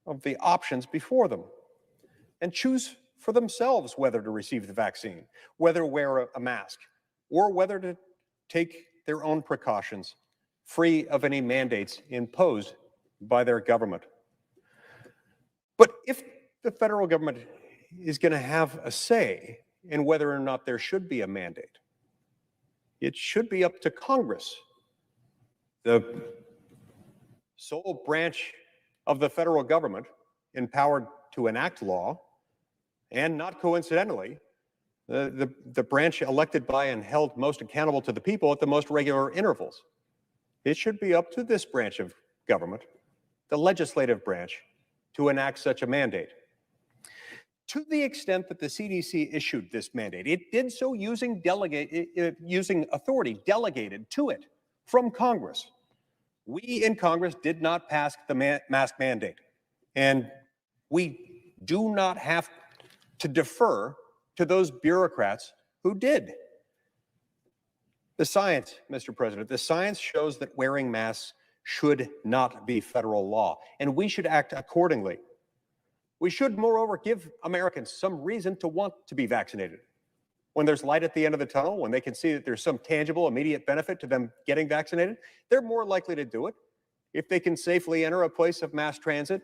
of the options before them and choose for themselves whether to receive the vaccine, whether to wear a mask, or whether to take their own precautions free of any mandates imposed by their government. But if the federal government is going to have a say in whether or not there should be a mandate, it should be up to Congress, the sole branch of the federal government empowered to enact law, and not coincidentally, the branch elected by and held most accountable to the people at the most regular intervals. It should be up to this branch of government, the legislative branch, to enact such a mandate. To the extent that the CDC issued this mandate, it did so using authority delegated to it from Congress. We in Congress did not pass the mask mandate, and we do not have to defer to those bureaucrats who did. The science, Mr. President, the science shows that wearing masks should not be federal law, and we should act accordingly. We should, moreover, give Americans some reason to want to be vaccinated. When there's light at the end of the tunnel, when they can see that there's some tangible, immediate benefit to them getting vaccinated, they're more likely to do it if they can safely enter a place of mass transit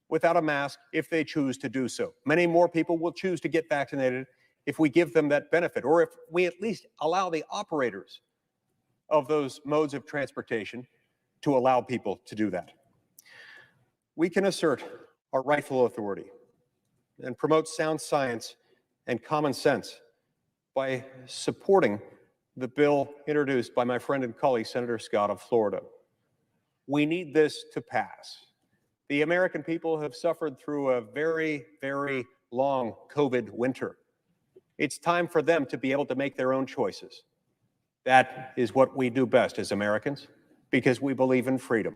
without a mask if they choose to do so. Many more people will choose to get vaccinated if we give them that benefit, or if we at least allow the operators of those modes of transportation to allow people to do that. we can assert our rightful authority and promote sound science and common sense by supporting the bill introduced by my friend and colleague, Senator Scott of Florida. We need this to pass. The American people have suffered through a very, very long COVID winter. It's time for them to be able to make their own choices. That is what we do best as Americans, because we believe in freedom.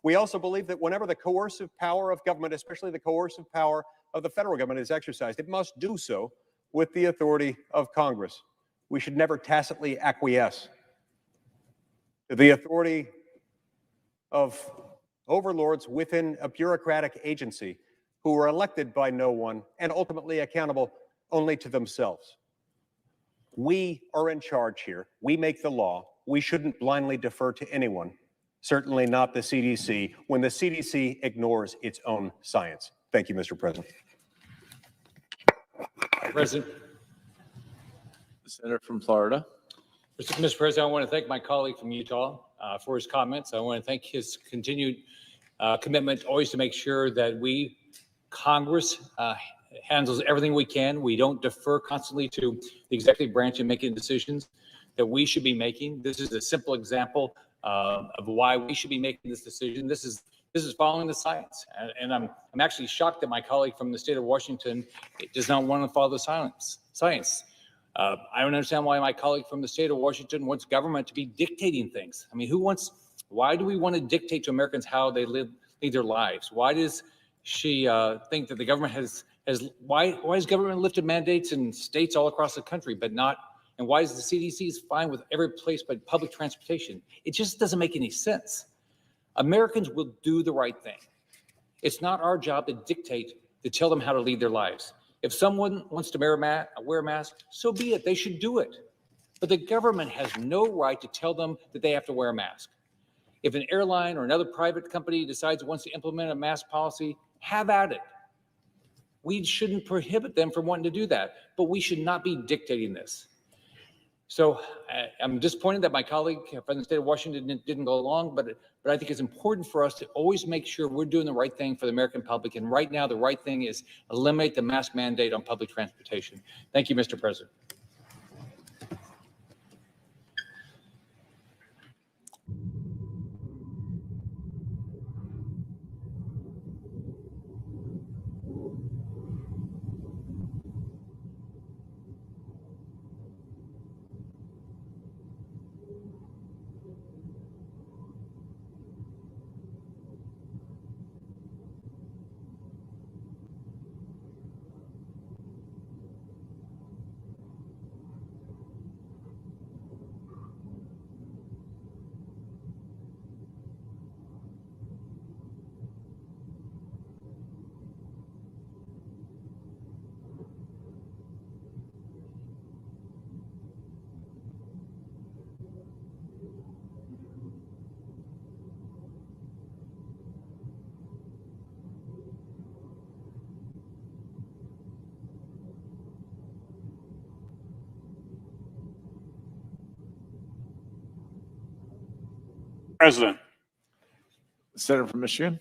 We also believe that whenever the coercive power of government, especially the coercive power of the federal government, is exercised, it must do so with the authority of Congress. We should never tacitly acquiesce to the authority of overlords within a bureaucratic agency who are elected by no one and ultimately accountable only to themselves. We are in charge here. We make the law. We shouldn't blindly defer to anyone, certainly not the CDC, when the CDC ignores its own science. Thank you, Mr. President. President. The senator from Florida. Mr. President, I want to thank my colleague from Utah for his comments. I want to thank his continued commitment always to make sure that we, Congress, handles everything we can. We don't defer constantly to the executive branch in making decisions that we should be making. This is a simple example of why we should be making this decision. This is following the science, and I'm actually shocked that my colleague from the state of Washington does not want to follow the science. I don't understand why my colleague from the state of Washington wants government to be dictating things. I mean, why do we want to dictate to Americans how they lead their lives? Why does she think that the government why has government lifted mandates in states all across the country, but not, and why is the CDC fine with every place but public transportation? It just doesn't make any sense. Americans will do the right thing. It's not our job to dictate, to tell them how to lead their lives. If someone wants to wear a mask, so be it. They should do it. But the government has no right to tell them that they have to wear a mask. If an airline or another private company decides it wants to implement a mask policy, have at it. We shouldn't prohibit them from wanting to do that, but we should not be dictating this. So I'm disappointed that my colleague from the state of Washington didn't go along, but I think it's important for us to always make sure we're doing the right thing for the American public. And right now, the right thing is eliminate the mask mandate on public transportation. Thank you, Mr. President. President. Senator from Michigan.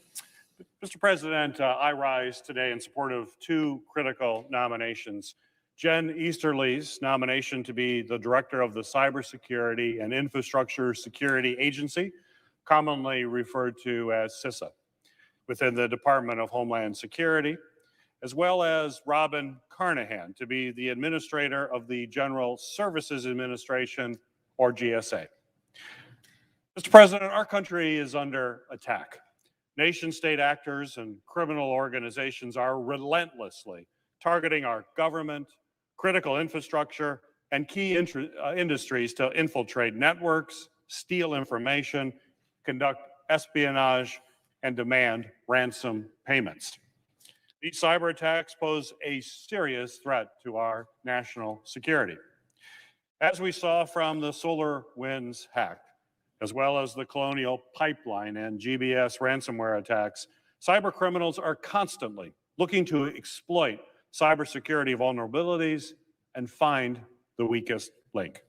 Mr. President, I rise today in support of two critical nominations. Jen Easterly's nomination to be the director of the Cybersecurity and Infrastructure Security Agency, commonly referred to as CISA, within the Department of Homeland Security, as well as Robin Carnahan to be the administrator of the General Services Administration, or GSA. Mr. President, our country is under attack. Nation-state actors and criminal organizations are relentlessly targeting our government, critical infrastructure, and key industries to infiltrate networks, steal information, conduct espionage, and demand ransom payments. These cyber attacks pose a serious threat to our national security. As we saw from the SolarWinds hack, as well as the Colonial Pipeline and GBS ransomware attacks, cyber criminals are constantly looking to exploit cybersecurity vulnerabilities and find the weakest link.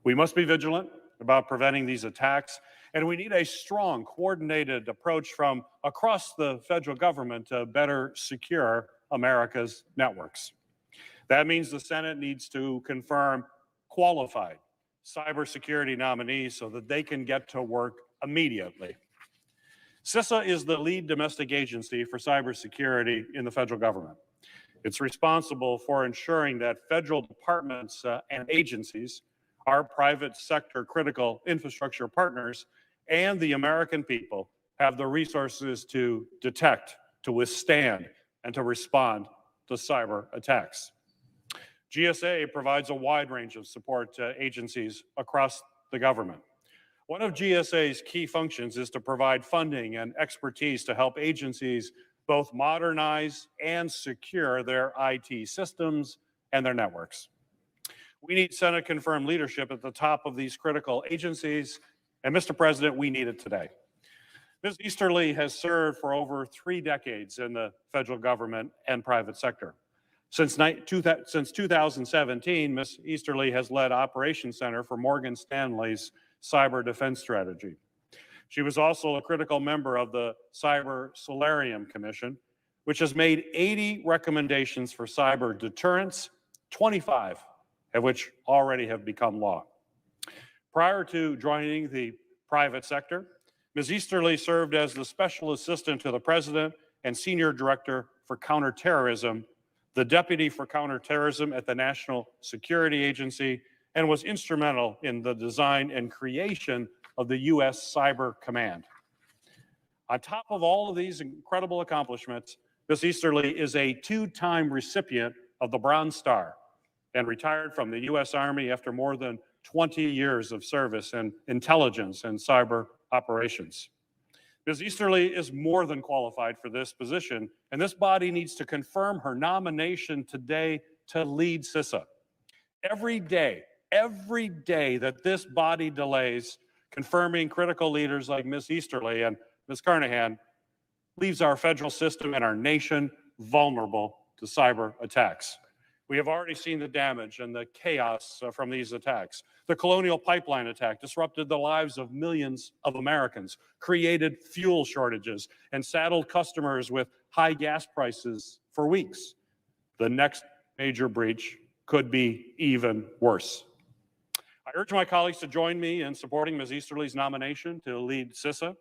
We must be vigilant about preventing these attacks And we need a strong, coordinated approach from across the federal government to better secure America's networks. That means the Senate needs to confirm qualified cybersecurity nominees so that they can get to work immediately. CISA is the lead domestic agency for cybersecurity in the federal government. It's responsible for ensuring that federal departments and agencies, our private sector critical infrastructure partners, and the American people have the resources to detect, to withstand, and to respond to cyber attacks. GSA provides a wide range of support to agencies across the government. One of GSA's key functions is to provide funding and expertise to help agencies both modernize and secure their IT systems and their networks. We need Senate-confirmed leadership at the top of these critical agencies, and Mr. President, we need it today. Ms. Easterly has served for over 3 decades in the federal government and private sector. Since 2017, Ms. Easterly has led Operations Center for Morgan Stanley's cyber defense strategy. She was also a critical member of the Cyber Solarium Commission, which has made 80 recommendations for cyber deterrence, 25 of which already have become law. Prior to joining the private sector, Ms. Easterly served as the Special Assistant to the President and Senior Director for Counterterrorism, the Deputy for Counterterrorism at the National Security Agency, and was instrumental in the design and creation of the U.S. Cyber Command. On top of all of these incredible accomplishments, Ms. Easterly is a 2-time recipient of the Bronze Star and retired from the U.S. Army after more than 20 years of service in intelligence and cyber operations. Ms. Easterly is more than qualified for this position, and this body needs to confirm her nomination today to lead CISA. Every day that this body delays confirming critical leaders like Ms. Easterly and Ms. Carnahan leaves our federal system and our nation vulnerable to cyber attacks. We have already seen the damage and the chaos from these attacks. The Colonial Pipeline attack disrupted the lives of millions of Americans, created fuel shortages, and saddled customers with high gas prices for weeks. The next major breach could be even worse. I urge my colleagues to join me in supporting Ms. Easterly's nomination to lead CISA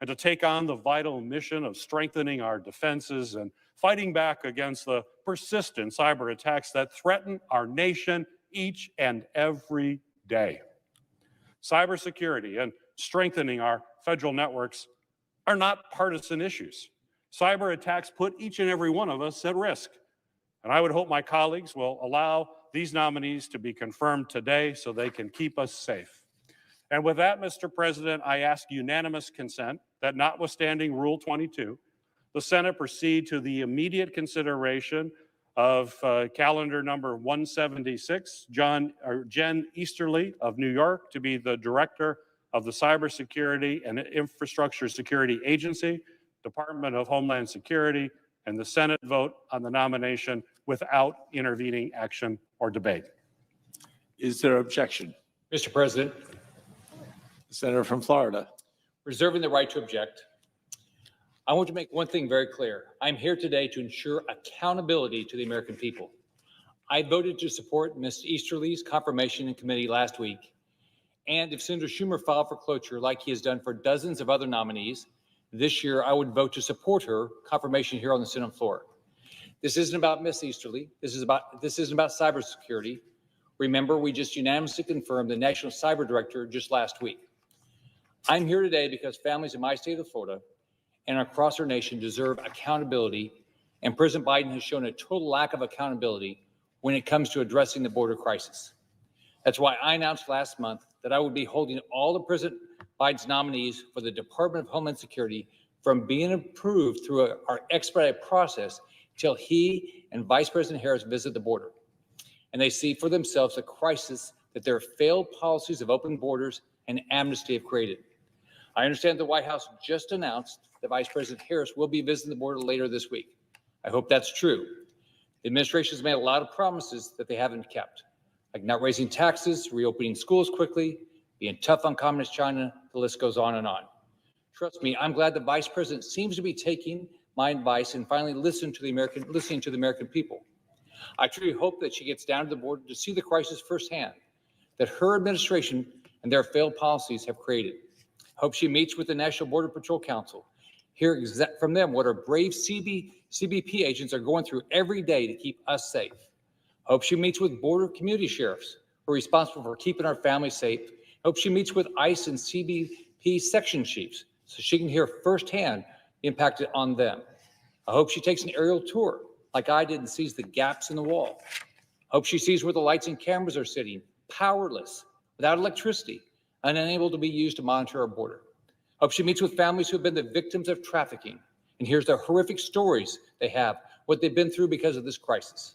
and to take on the vital mission of strengthening our defenses and fighting back against the persistent cyber attacks that threaten our nation each and every day. Cybersecurity and strengthening our federal networks are not partisan issues. Cyber attacks put each and every one of us at risk. And I would hope my colleagues will allow these nominees to be confirmed today so they can keep us safe. And with that, Mr. President, I ask unanimous consent that notwithstanding Rule 22, the Senate proceed to the immediate consideration of calendar number 176, Jen Easterly of New York to be the Director of the Cybersecurity and Infrastructure Security Agency, Department of Homeland Security, and the Senate vote on the nomination without intervening action or debate. Is there objection? Mr. President, The Senator from Florida. reserving the right to object, I want to make one thing very clear. I'm here today to ensure accountability to the American people. I voted to support Ms. Easterly's confirmation in committee last week. And if Senator Schumer filed for cloture like he has done for dozens of other nominees, this year I would vote to support her confirmation here on the Senate floor. This isn't about Ms. Easterly. This isn't about cybersecurity. Remember, we just unanimously confirmed the National Cyber Director just last week. I'm here today because families in my state of Florida and across our nation deserve accountability, and President Biden has shown a total lack of accountability when it comes to addressing the border crisis. That's why I announced last month that I would be holding all of President Biden's nominees for the Department of Homeland Security from being approved through our expedited process till he and Vice President Harris visit the border. And they see for themselves the crisis that their failed policies of open borders and amnesty have created. I understand the White House just announced that Vice President Harris will be visiting the border later this week. I hope that's true. The administration has made a lot of promises that they haven't kept, like not raising taxes, reopening schools quickly, being tough on Communist China, The list goes on and on. Trust me, I'm glad the Vice President seems to be taking my advice and finally listening to the American people. I truly hope that she gets down to the border to see the crisis firsthand that her administration and their failed policies have created. Hope she meets with the National Border Patrol Council, hear from them what our brave CBP agents are going through every day to keep us safe. Hope she meets with border community sheriffs who are responsible for keeping our families safe. Hope she meets with ICE and CBP section chiefs so she can hear firsthand the impact on them. I hope she takes an aerial tour like I did and sees the gaps in the wall. I hope she sees where the lights and cameras are sitting, powerless, without electricity, and unable to be used to monitor our border. I hope she meets with families who have been the victims of trafficking and hears the horrific stories they have, what they've been through because of this crisis.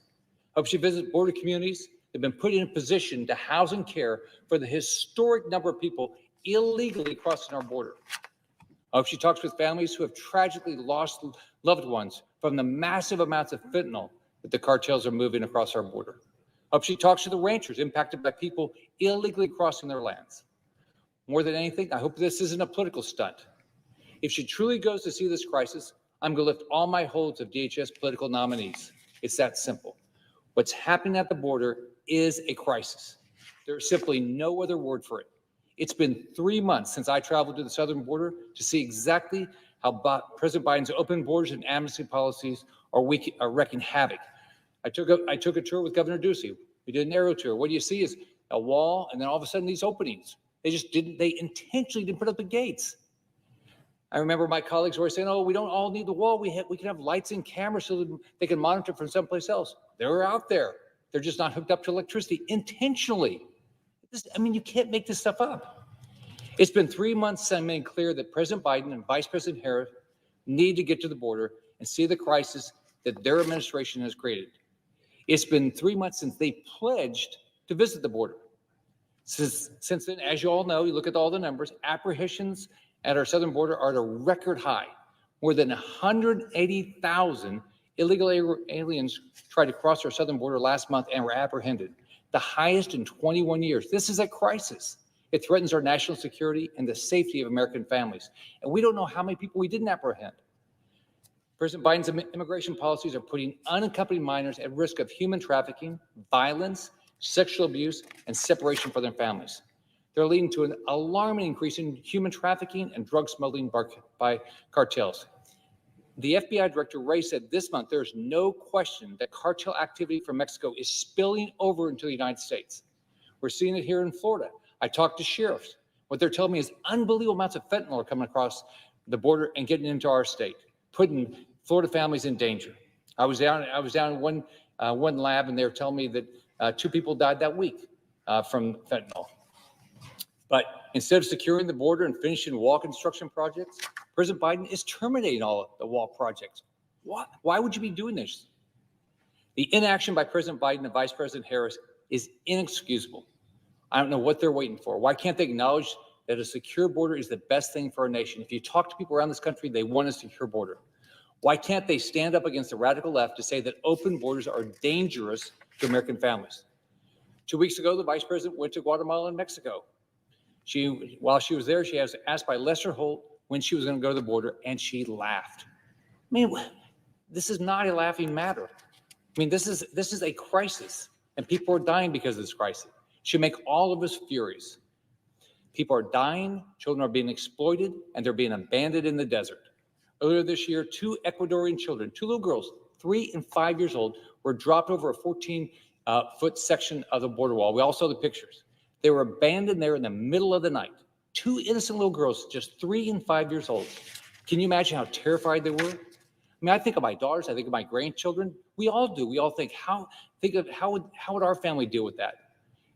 I hope she visits border communities that have been put in a position to house and care for the historic number of people illegally crossing our border. I hope she talks with families who have tragically lost loved ones from the massive amounts of fentanyl that the cartels are moving across our border. I hope she talks to the ranchers impacted by people illegally crossing their lands. More than anything, I hope this isn't a political stunt. If she truly goes to see this crisis, I'm going to lift all my holds of DHS political nominees. It's that simple. What's happening at the border is a crisis. There's simply no other word for it. It's been 3 months since I traveled to the southern border to see exactly how President Biden's open borders and amnesty policies are wreaking havoc. I took a tour with Governor Ducey. We did an aerial tour. What you see is a wall, and then all of a sudden these openings. They intentionally didn't put up the gates. I remember my colleagues were saying, oh, we don't all need the wall. We can have lights and cameras so that they can monitor from someplace else. They're out there. They're just not hooked up to electricity intentionally. You can't make this stuff up. It's been 3 months since I made clear that President Biden and Vice President Harris need to get to the border and see the crisis that their administration has created. It's been 3 months since they pledged to visit the border. Since then, as you all know, you look at all the numbers, apprehensions at our southern border are at a record high. More than 180,000 illegal aliens tried to cross our southern border last month and were apprehended, the highest in 21 years. This is a crisis. It threatens our national security and the safety of American families. And we don't know how many people we didn't apprehend. President Biden's immigration policies are putting unaccompanied minors at risk of human trafficking, violence, sexual abuse, and separation from their families. They're leading to an alarming increase in human trafficking and drug smuggling by cartels. The FBI Director Wray said this month there's no question that cartel activity from Mexico is spilling over into the United States. We're seeing it here in Florida. I talked to sheriffs. What they're telling me is unbelievable amounts of fentanyl are coming across the border and getting into our state, putting Florida families in danger. I was down in one lab, and they were telling me that 2 people died that week from fentanyl. But instead of securing the border and finishing wall construction projects, President Biden is terminating all of the wall projects. Why would you be doing this? The inaction by President Biden and Vice President Harris is inexcusable. I don't know what they're waiting for. Why can't they acknowledge that a secure border is the best thing for our nation? If you talk to people around this country, they want a secure border. Why can't they stand up against the radical left to say that open borders are dangerous to American families? 2 weeks ago, the Vice President went to Guatemala and Mexico. While she was there, she was asked by Lester Holt when she was going to go to the border, and she laughed. This is not a laughing matter. This is a crisis, and people are dying because of this crisis. It should make all of us furious. People are dying, children are being exploited, and they're being abandoned in the desert. Earlier this year, 2 Ecuadorian children, 2 little girls, 3 and 5 years old, were dropped over a 14-foot section of the border wall. We all saw the pictures. They were abandoned there in the middle of the night. 2 innocent little girls, just 3 and 5 years old. Can you imagine how terrified they were? I think of my daughters. I think of my grandchildren. We all do. We all think how would our family deal with that?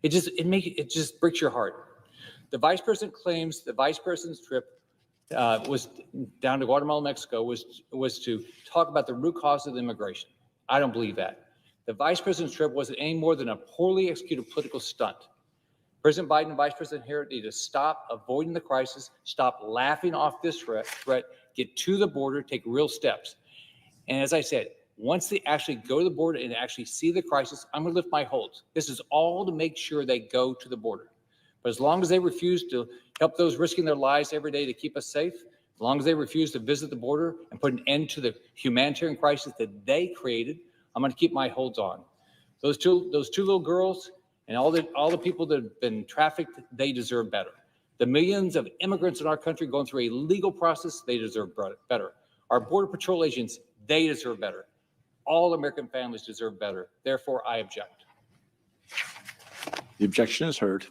It just breaks your heart. The Vice President claims the Vice President's trip was down to Guatemala, Mexico, was to talk about the root cause of the immigration. I don't believe that. The Vice President's trip wasn't any more than a poorly executed political stunt. President Biden and Vice President Harris need to stop avoiding the crisis, stop laughing off this threat, get to the border, take real steps. And as I said, once they actually go to the border and actually see the crisis, I'm going to lift my holds. This is all to make sure they go to the border. But as long as they refuse to help those risking their lives every day to keep us safe, as long as they refuse to visit the border and put an end to the humanitarian crisis that they created, I'm going to keep my holds on. Those two little girls and all the people that have been trafficked, they deserve better. The millions of immigrants in our country going through a legal process, they deserve better. Our Border Patrol agents, they deserve better. All American families deserve better. Therefore, I object. The objection is heard.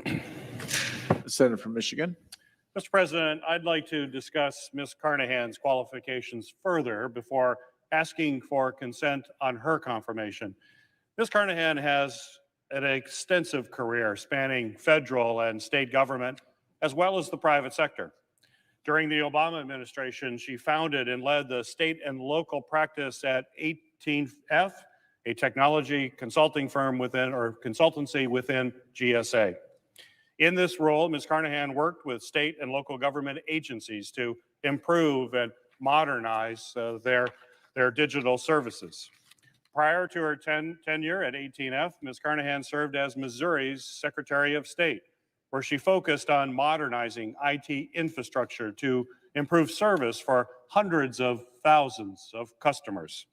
The Senator from Michigan. Mr. President, I'd like to discuss Ms. Carnahan's qualifications further before asking for consent on her confirmation. Ms. Carnahan has an extensive career spanning federal and state government, as well as the private sector. During the Obama administration, she founded and led the state and local practice at 18F, a technology consulting firm consultancy within GSA. In this role, Ms. Carnahan worked with state and local government agencies to improve and modernize their digital services. Prior to her tenure at 18F, Ms. Carnahan served as Missouri's Secretary of State, where she focused on modernizing IT infrastructure to improve service for hundreds of thousands of customers.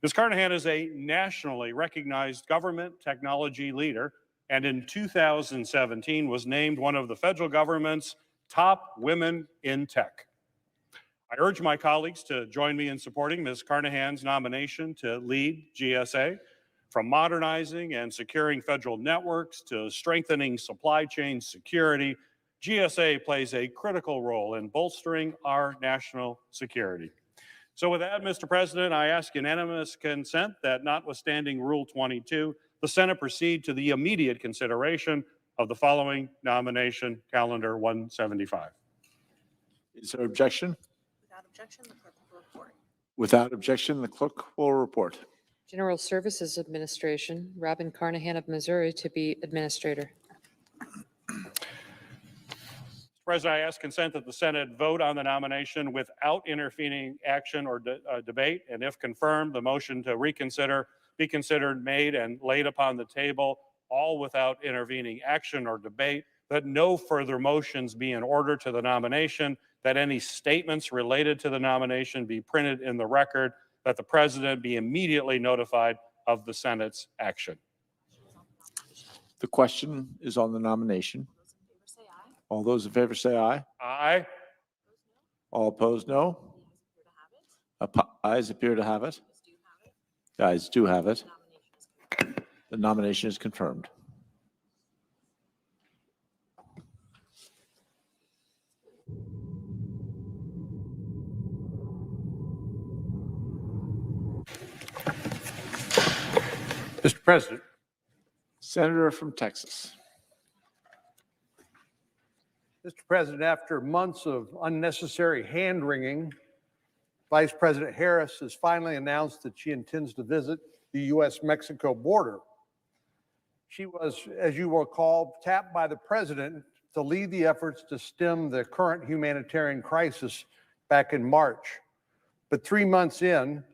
Ms. Carnahan is a nationally recognized government technology leader, and in 2017 was named one of the federal government's top women in tech. I urge my colleagues to join me in supporting Ms. Carnahan's nomination to lead GSA. From modernizing and securing federal networks to strengthening supply chain security, GSA plays a critical role in bolstering our national security. So with that, Mr. President, I ask unanimous consent that notwithstanding Rule 22, the Senate proceed to the immediate consideration of the following nomination, Calendar 175. Is there objection? Without objection, the clerk will report. Without objection, the clerk will report. General Services Administration, Robin Carnahan of Missouri to be Administrator. President, I ask consent that the Senate vote on the nomination without intervening action or debate, and if confirmed, the motion to reconsider be considered made and laid upon the table, all without intervening action or debate, that no further motions be in order to the nomination, that any statements related to the nomination be printed in the record, that the President be immediately notified of the Senate's action. The question is on the nomination. All those in favor say aye. Aye. All opposed, no. Ayes appear to have it. The ayes do have it. The nomination is confirmed. Mr. President. Senator from Texas. Mr. President, after months of unnecessary hand-wringing, Vice President Harris has finally announced that she intends to visit the U.S.-Mexico border. She was, as you will recall, tapped by the President to lead the efforts to stem the current humanitarian crisis back in March. But 3 months in,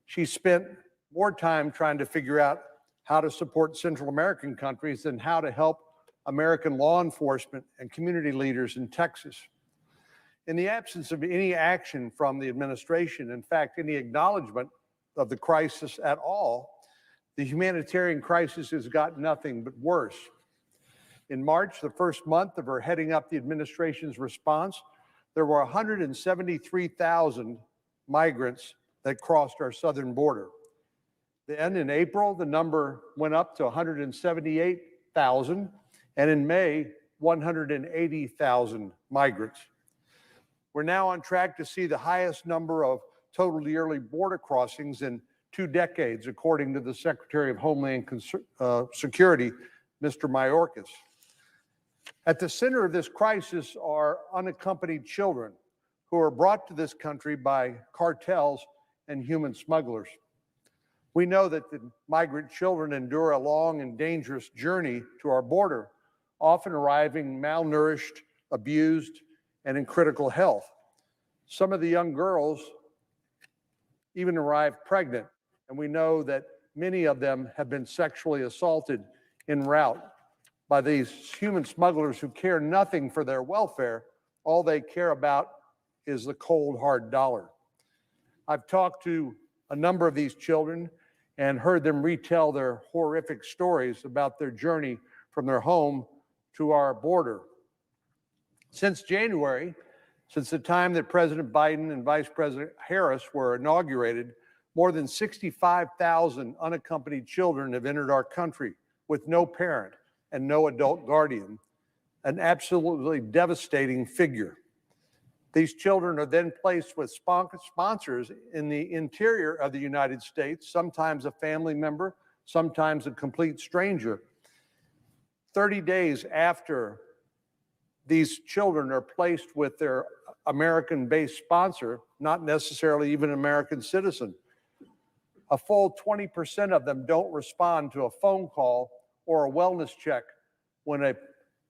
she spent more time trying to figure out how to support Central American countries than how to help American law enforcement and community leaders in Texas. In the absence of any action from the administration, in fact, any acknowledgement of the crisis at all, the humanitarian crisis has got nothing but worse. In March, the first month of her heading up the administration's response, there were 173,000 migrants that crossed our southern border. Then in April, the number went up to 178,000, and in May, 180,000 migrants. We're now on track to see the highest number of total yearly border crossings in 2 decades, according to the Secretary of Homeland Security, Mr. Mayorkas. At the center of this crisis are unaccompanied children who are brought to this country by cartels and human smugglers. We know that the migrant children endure a long and dangerous journey to our border, often arriving malnourished, abused, and in critical health. Some of the young girls even arrive pregnant, and we know that many of them have been sexually assaulted en route by these human smugglers who care nothing for their welfare. All they care about is the cold, hard dollar. I've talked to a number of these children and heard them retell their horrific stories about their journey from their home to our border. Since January, since the time that President Biden and Vice President Harris were inaugurated, more than 65,000 unaccompanied children have entered our country with no parent and no adult guardian, an absolutely devastating figure. These children are then placed with sponsors in the interior of the United States, sometimes a family member, sometimes a complete stranger. 30 days after these children are placed with their American-based sponsor, not necessarily even an American citizen, a full 20% of them don't respond to a phone call or a wellness check when a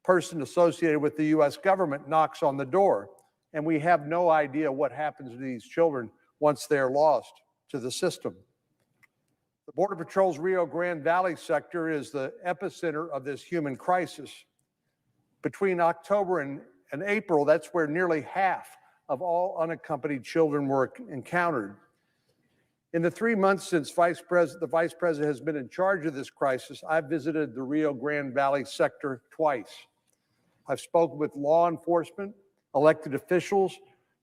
person associated with the U.S. government knocks on the door. And we have no idea what happens to these children once they're lost to the system. The Border Patrol's Rio Grande Valley sector is the epicenter of this human crisis. Between October and April, that's where nearly half of all unaccompanied children were encountered. In the 3 months since the Vice President has been in charge of this crisis, I've visited the Rio Grande Valley sector twice. I've spoken with law enforcement, elected officials,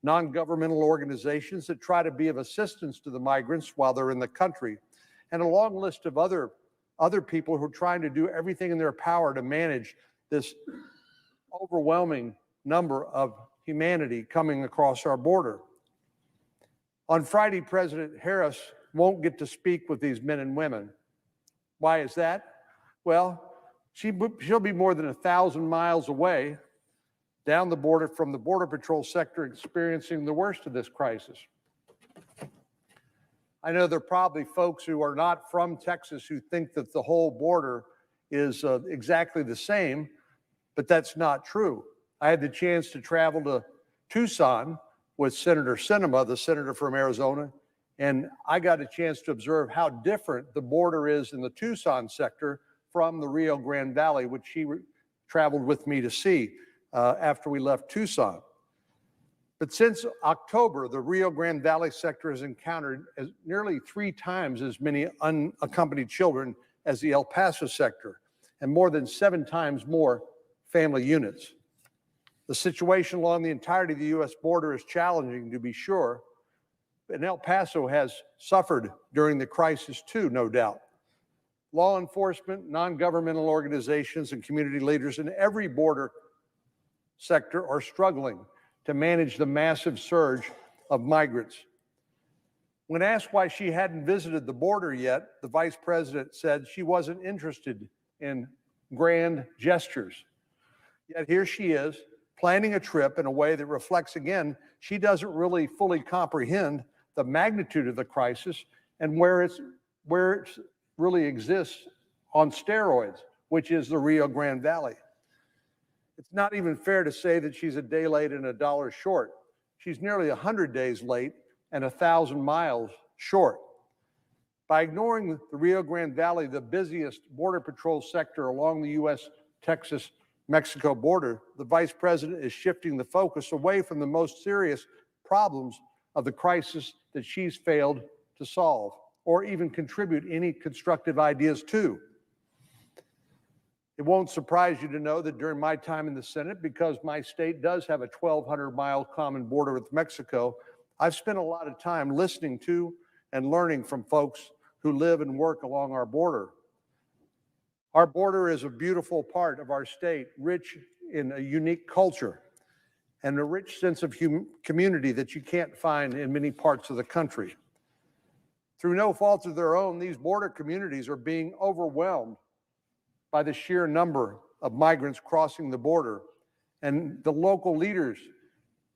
non-governmental organizations that try to be of assistance to the migrants while they're in the country, and a long list of other people who are trying to do everything in their power to manage this overwhelming number of humanity coming across our border. On Friday, President Harris won't get to speak with these men and women. Why is that? Well, she'll be more than 1,000 miles away down the border from the Border Patrol sector experiencing the worst of this crisis. I know there are probably folks who are not from Texas who think that the whole border is exactly the same, but that's not true. I had the chance to travel to Tucson with Senator Sinema, the senator from Arizona, and I got a chance to observe how different the border is in the Tucson sector from the Rio Grande Valley, which she traveled with me to see after we left Tucson. But since October, the Rio Grande Valley sector has encountered nearly 3 times as many unaccompanied children as the El Paso sector, and more than 7 times more family units. The situation along the entirety of the U.S. border is challenging, to be sure, and El Paso has suffered during the crisis too, no doubt. Law enforcement, non-governmental organizations, and community leaders in every border sector are struggling to manage the massive surge of migrants. When asked why she hadn't visited the border yet, the Vice President said she wasn't interested in grand gestures. Yet here she is, planning a trip in a way that reflects, again, she doesn't really fully comprehend the magnitude of the crisis and where it really exists on steroids, which is the Rio Grande Valley. It's not even fair to say that she's a day late and $1 short. She's nearly 100 days late and 1,000 miles short. By ignoring the Rio Grande Valley, the busiest Border Patrol sector along the U.S.-Texas-Mexico border, the Vice President is shifting the focus away from the most serious problems of the crisis that she's failed to solve or even contribute any constructive ideas to. It won't surprise you to know that during my time in the Senate, because my state does have a 1,200-mile common border with Mexico, I've spent a lot of time listening to and learning from folks who live and work along our border. Our border is a beautiful part of our state, rich in a unique culture and a rich sense of community that you can't find in many parts of the country. Through no fault of their own, these border communities are being overwhelmed by the sheer number of migrants crossing the border, and the local leaders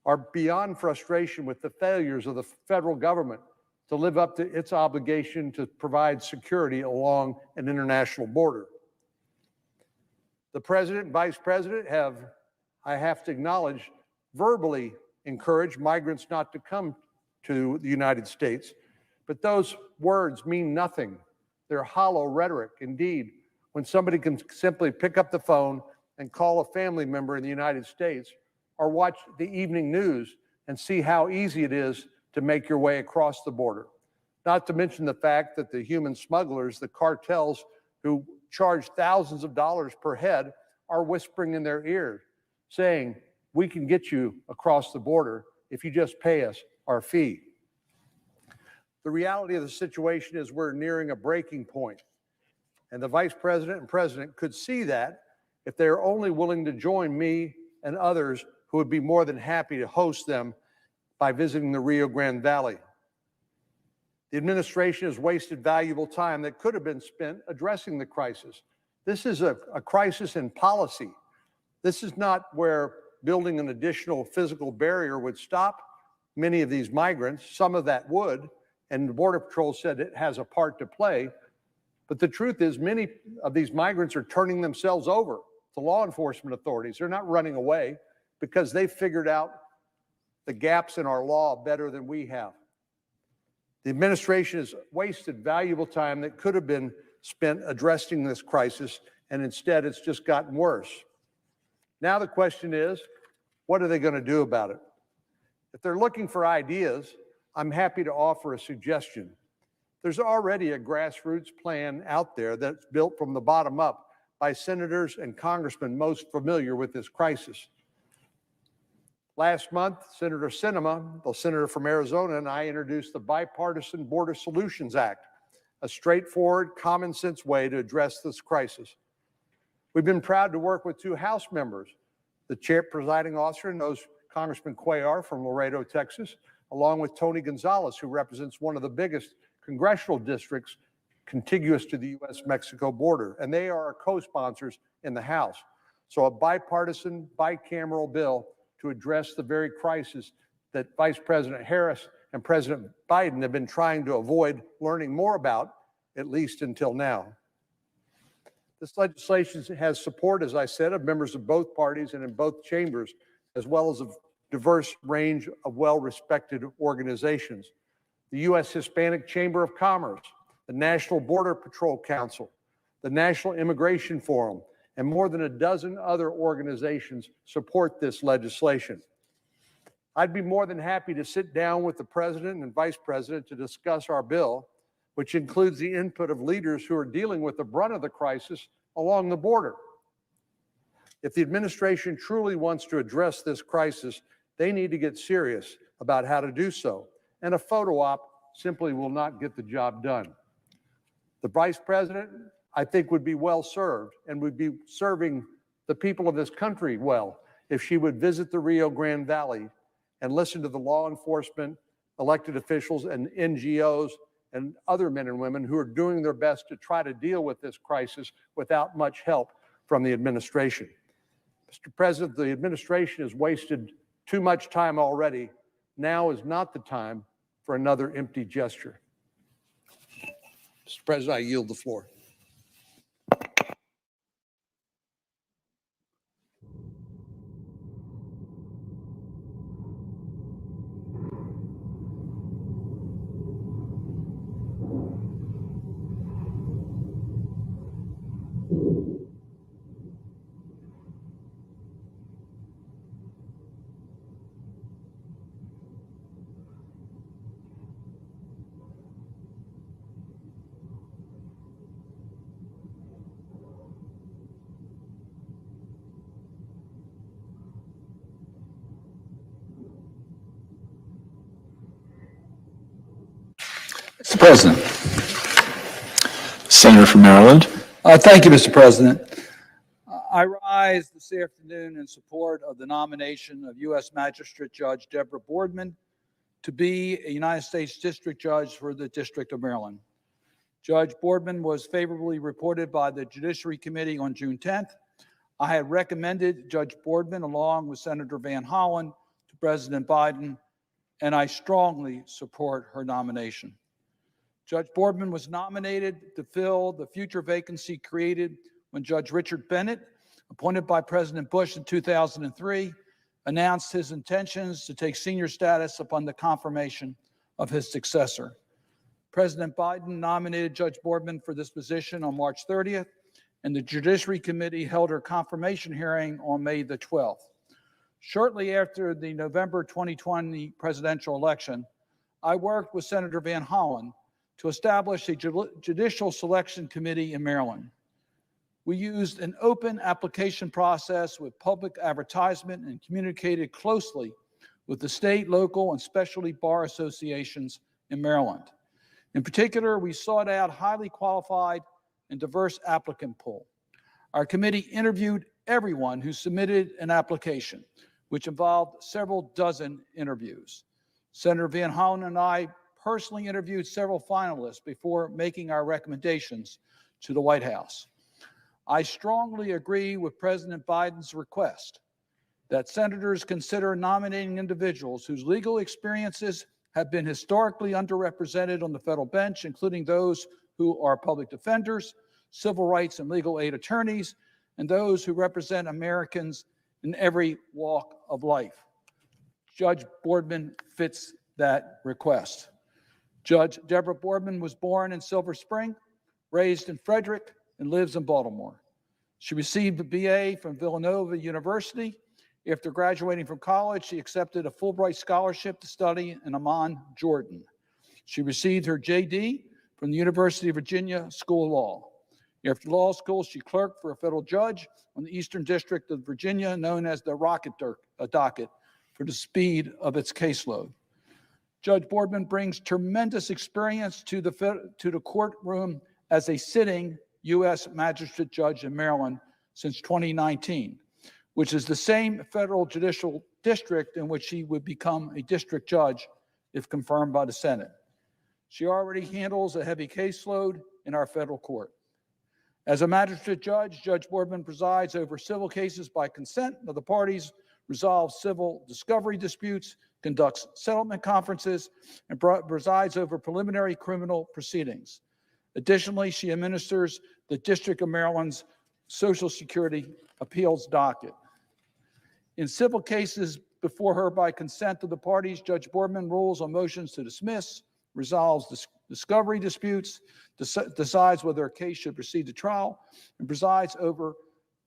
are beyond frustration with the failures of the federal government to live up to its obligation to provide security along an international border. The President and Vice President have, I have to acknowledge, verbally encouraged migrants not to come to the United States, but those words mean nothing They're hollow rhetoric. Indeed, when somebody can simply pick up the phone and call a family member in the United States or watch the evening news and see how easy it is to make your way across the border. Not to mention the fact that the human smugglers, the cartels who charge thousands of dollars per head, are whispering in their ear, saying, we can get you across the border if you just pay us our fee. The reality of the situation is we're nearing a breaking point, and the Vice President and President could see that if they're only willing to join me and others who would be more than happy to host them by visiting the Rio Grande Valley. The administration has wasted valuable time that could have been spent addressing the crisis. This is a crisis in policy. This is not where building an additional physical barrier would stop many of these migrants. Some of that would, and the Border Patrol said it has a part to play. But the truth is, many of these migrants are turning themselves over to law enforcement authorities. They're not running away because they've figured out the gaps in our law better than we have. The administration has wasted valuable time that could have been spent addressing this crisis, and instead it's just gotten worse. Now the question is, what are they going to do about it? If they're looking for ideas, I'm happy to offer a suggestion. There's already a grassroots plan out there that's built from the bottom up by senators and congressmen most familiar with this crisis. Last month, Senator Sinema, the senator from Arizona, and I introduced the Bipartisan Border Solutions Act, a straightforward, common sense way to address this crisis. We've been proud to work with two House members. The chair presiding officer knows Congressman Cuellar from Laredo, Texas, along with Tony Gonzalez, who represents one of the biggest congressional districts contiguous to the U.S.-Mexico border, and they are our co-sponsors in the House. So a bipartisan, bicameral bill to address the very crisis that Vice President Harris and President Biden have been trying to avoid learning more about, at least until now. This legislation has support, as I said, of members of both parties and in both chambers, as well as a diverse range of well-respected organizations. The U.S. Hispanic Chamber of Commerce, the National Border Patrol Council, the National Immigration Forum, and more than a dozen other organizations support this legislation. I'd be more than happy to sit down with the President and Vice President to discuss our bill, which includes the input of leaders who are dealing with the brunt of the crisis along the border. If the administration truly wants to address this crisis, they need to get serious about how to do so, and a photo op simply will not get the job done. The Vice President, I think, would be well served and would be serving the people of this country well if she would visit the Rio Grande Valley and listen to the law enforcement, elected officials, and NGOs and other men and women who are doing their best to try to deal with this crisis without much help from the administration. Mr. President, the administration has wasted too much time already. Now is not the time for another empty gesture. Mr. President, I yield the floor. Mr. President. Senator from Maryland. Thank you, Mr. President. I rise this afternoon in support of the nomination of U.S. Magistrate Judge Deborah Boardman to be a United States District Judge for the District of Maryland. Judge Boardman was favorably reported by the Judiciary Committee on June 10th. I had recommended Judge Boardman along with Senator Van Hollen to President Biden, and I strongly support her nomination. Judge Boardman was nominated to fill the future vacancy created when Judge Richard Bennett, appointed by President Bush in 2003, announced his intentions to take senior status upon the confirmation of his successor. President Biden nominated Judge Boardman for this position on March 30th, and the Judiciary Committee held her confirmation hearing on May the 12th. Shortly after the November 2020 presidential election, I worked with Senator Van Hollen to establish a judicial selection committee in Maryland. We used an open application process with public advertisement and communicated closely with the state, local, and specialty bar associations in Maryland. In particular, we sought out highly qualified and diverse applicant pool. Our committee interviewed everyone who submitted an application, which involved several dozen interviews. Senator Van Hollen and I personally interviewed several finalists before making our recommendations to the White House. I strongly agree with President Biden's request that senators consider nominating individuals whose legal experiences have been historically underrepresented on the federal bench, including those who are public defenders, civil rights and legal aid attorneys, and those who represent Americans in every walk of life. Judge Boardman fits that request. Judge Deborah Boardman was born in Silver Spring, raised in Frederick, and lives in Baltimore. She received a BA from Villanova University. After graduating from college, she accepted a Fulbright scholarship to study in Amman, Jordan. She received her JD from the University of Virginia School of Law. After law school, she clerked for a federal judge on the Eastern District of Virginia, known as the Rocket Docket, for the speed of its caseload. Judge Boardman brings tremendous experience to the courtroom as a sitting U.S. Magistrate Judge in Maryland since 2019, which is the same federal judicial district in which she would become a district judge if confirmed by the Senate. She already handles a heavy caseload in our federal court. As a magistrate judge, Judge Boardman presides over civil cases by consent of the parties, resolves civil discovery disputes, conducts settlement conferences, and presides over preliminary criminal proceedings. Additionally, she administers the District of Maryland's Social Security appeals docket. In civil cases before her by consent of the parties, Judge Boardman rules on motions to dismiss, resolves discovery disputes, decides whether a case should proceed to trial, and presides over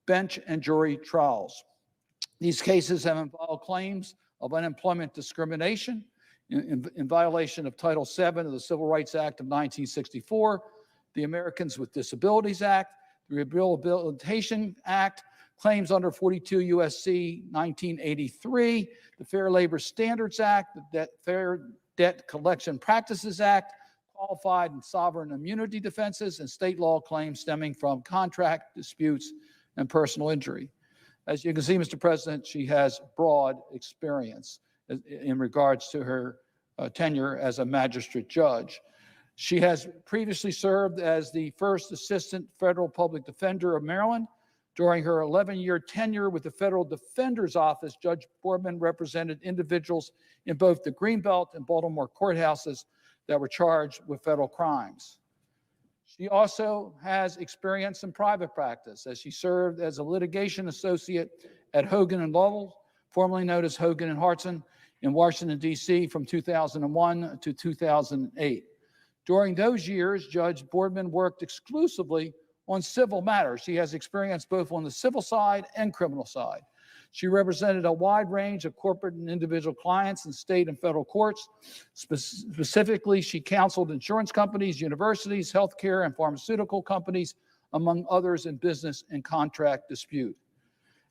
bench and jury trials. These cases have involved claims of unemployment discrimination in violation of Title VII of the Civil Rights Act of 1964, the Americans with Disabilities Act, the Rehabilitation Act, claims under 42 U.S.C. 1983, the Fair Labor Standards Act, the Fair Debt Collection Practices Act, qualified and sovereign immunity defenses, and state law claims stemming from contract disputes and personal injury. As you can see, Mr. President, she has broad experience in regards to her tenure as a magistrate judge. She has previously served as the first assistant federal public defender of Maryland. During her 11-year tenure with the Federal Defender's Office, Judge Boardman represented individuals in both the Greenbelt and Baltimore courthouses that were charged with federal crimes. She also has experience in private practice, as she served as a litigation associate at Hogan and Lovell, formerly known as Hogan and Hartson, in Washington, D.C. from 2001 to 2008. During those years, Judge Boardman worked exclusively on civil matters. She has experience both on the civil side and criminal side. She represented a wide range of corporate and individual clients in state and federal courts. Specifically, she counseled insurance companies, universities, healthcare, and pharmaceutical companies, among others, in business and contract dispute.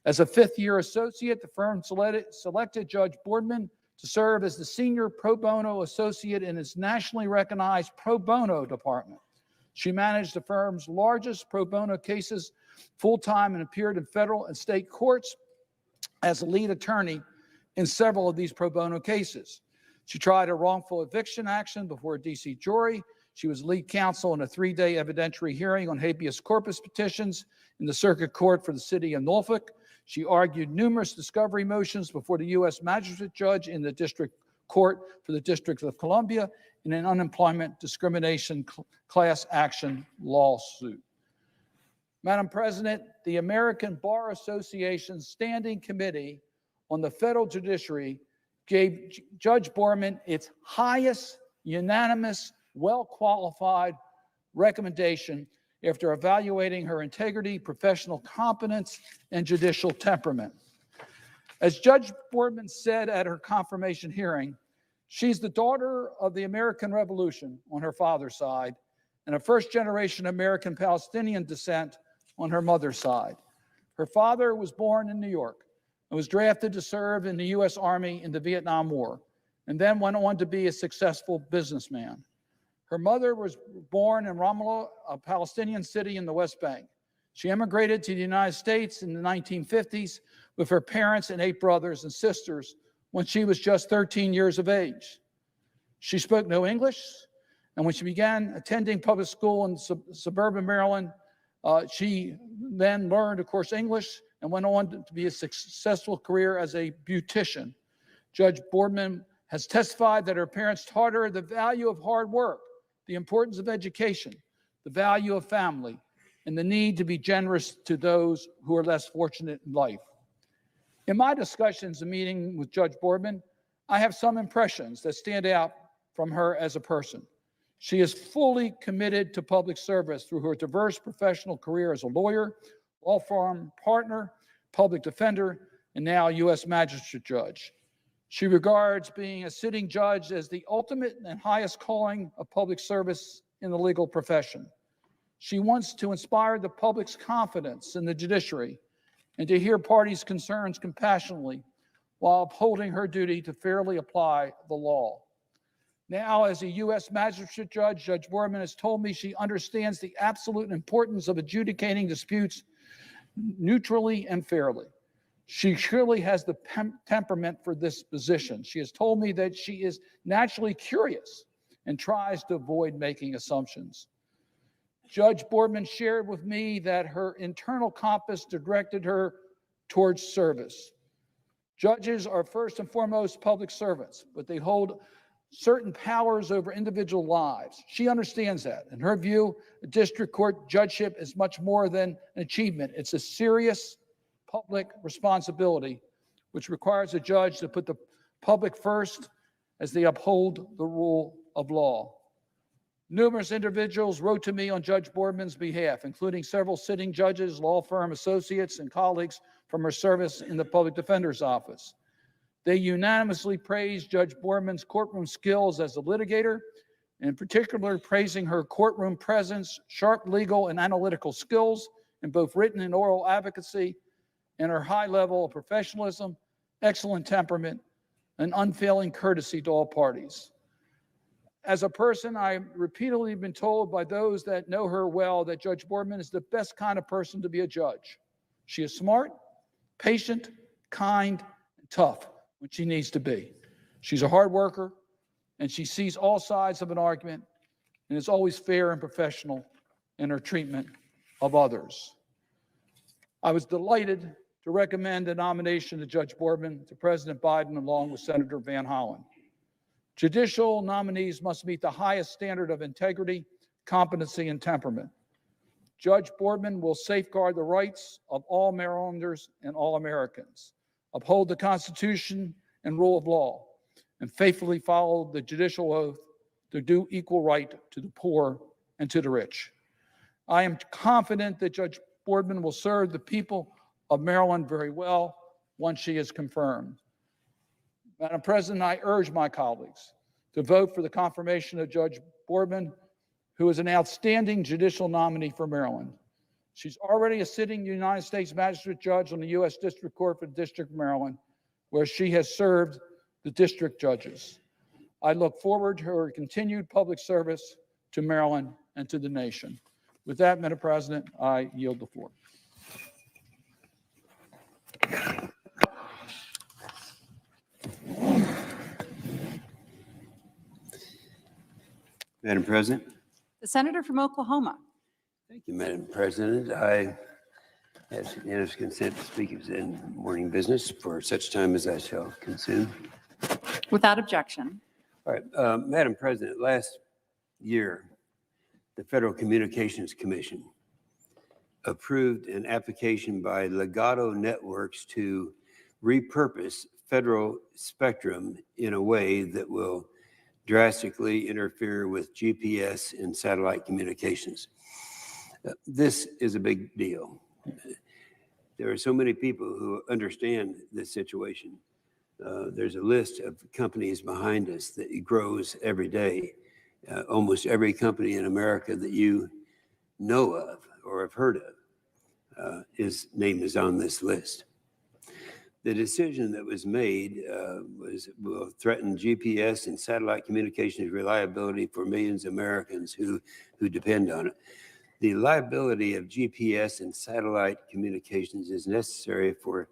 As a fifth-year associate, the firm selected Judge Boardman to serve as the senior pro bono associate in its nationally recognized pro bono department. She managed the firm's largest pro bono cases full-time and appeared in federal and state courts as a lead attorney in several of these pro bono cases. She tried a wrongful eviction action before a D.C. jury. She was lead counsel in a 3-day evidentiary hearing on habeas corpus petitions in the circuit court for the city of Norfolk. She argued numerous discovery motions before the U.S. magistrate judge in the district court for the District of Columbia in an unemployment discrimination class action lawsuit. Madam President, the American Bar Association Standing Committee on the Federal Judiciary gave Judge Boardman its highest unanimous well-qualified recommendation after evaluating her integrity, professional competence, and judicial temperament. As Judge Boardman said at her confirmation hearing, she's the daughter of the American Revolution on her father's side and a first-generation American Palestinian descent on her mother's side. Her father was born in New York and was drafted to serve in the U.S. Army in the Vietnam War, and then went on to be a successful businessman. Her mother was born in Ramallah, a Palestinian city in the West Bank. She immigrated to the United States in the 1950s with her parents and 8 brothers and sisters when she was just 13 years of age. She spoke no English, and when she began attending public school in suburban Maryland, she then learned, of course, English and went on to be a successful career as a beautician. Judge Boardman has testified that her parents taught her the value of hard work, the importance of education, the value of family, and the need to be generous to those who are less fortunate in life. In my discussions and meeting with Judge Boardman, I have some impressions that stand out from her as a person. She is fully committed to public service through her diverse professional career as a lawyer, law firm partner, public defender, and now U.S. magistrate judge. She regards being a sitting judge as the ultimate and highest calling of public service in the legal profession. She wants to inspire the public's confidence in the judiciary and to hear parties' concerns compassionately while upholding her duty to fairly apply the law. Now, as a U.S. magistrate judge, Judge Boardman has told me she understands the absolute importance of adjudicating disputes neutrally and fairly. She surely has the temperament for this position. She has told me that she is naturally curious and tries to avoid making assumptions. Judge Boardman shared with me that her internal compass directed her towards service. Judges are first and foremost public servants, but they hold certain powers over individual lives. She understands that. In her view, a district court judgeship is much more than an achievement. It's a serious public responsibility, which requires a judge to put the public first as they uphold the rule of law. Numerous individuals wrote to me on Judge Boardman's behalf, including several sitting judges, law firm associates, and colleagues from her service in the public defender's office. They unanimously praised Judge Boardman's courtroom skills as a litigator, in particular praising her courtroom presence, sharp legal and analytical skills in both written and oral advocacy, and her high level of professionalism, excellent temperament, and unfailing courtesy to all parties. As a person, I've repeatedly been told by those that know her well that Judge Boardman is the best kind of person to be a judge. She is smart, patient, kind, and tough when she needs to be. She's a hard worker, and she sees all sides of an argument and is always fair and professional in her treatment of others. I was delighted to recommend the nomination of Judge Boardman to President Biden along with Senator Van Hollen. Judicial nominees must meet the highest standard of integrity, competency, and temperament. Judge Boardman will safeguard the rights of all Marylanders and all Americans, uphold the Constitution and rule of law, and faithfully follow the judicial oath to do equal right to the poor and to the rich. I am confident that Judge Boardman will serve the people of Maryland very well once she is confirmed. Madam President, I urge my colleagues to vote for the confirmation of Judge Boardman, who is an outstanding judicial nominee for Maryland. She's already a sitting United States Magistrate Judge on the U.S. District Court for the District of Maryland, where she has served the district judges. I look forward to her continued public service to Maryland and to the nation. With that, Madam President, I yield the floor. Madam President. The senator from Oklahoma. Thank you, Madam President. I have unanimous consent to speak in morning business for such time as I shall consume. Without objection. All right, Madam President, last year, the Federal Communications Commission approved an application by Legato Networks to repurpose federal spectrum in a way that will drastically interfere with GPS and satellite communications. This is a big deal. There are so many people who understand this situation. There's a list of companies behind us that grows every day. Almost every company in America that you know of or have heard of, his name is on this list. The decision that was made will threaten GPS and satellite communications reliability for millions of Americans who depend on it. The reliability of GPS and satellite communications is necessary for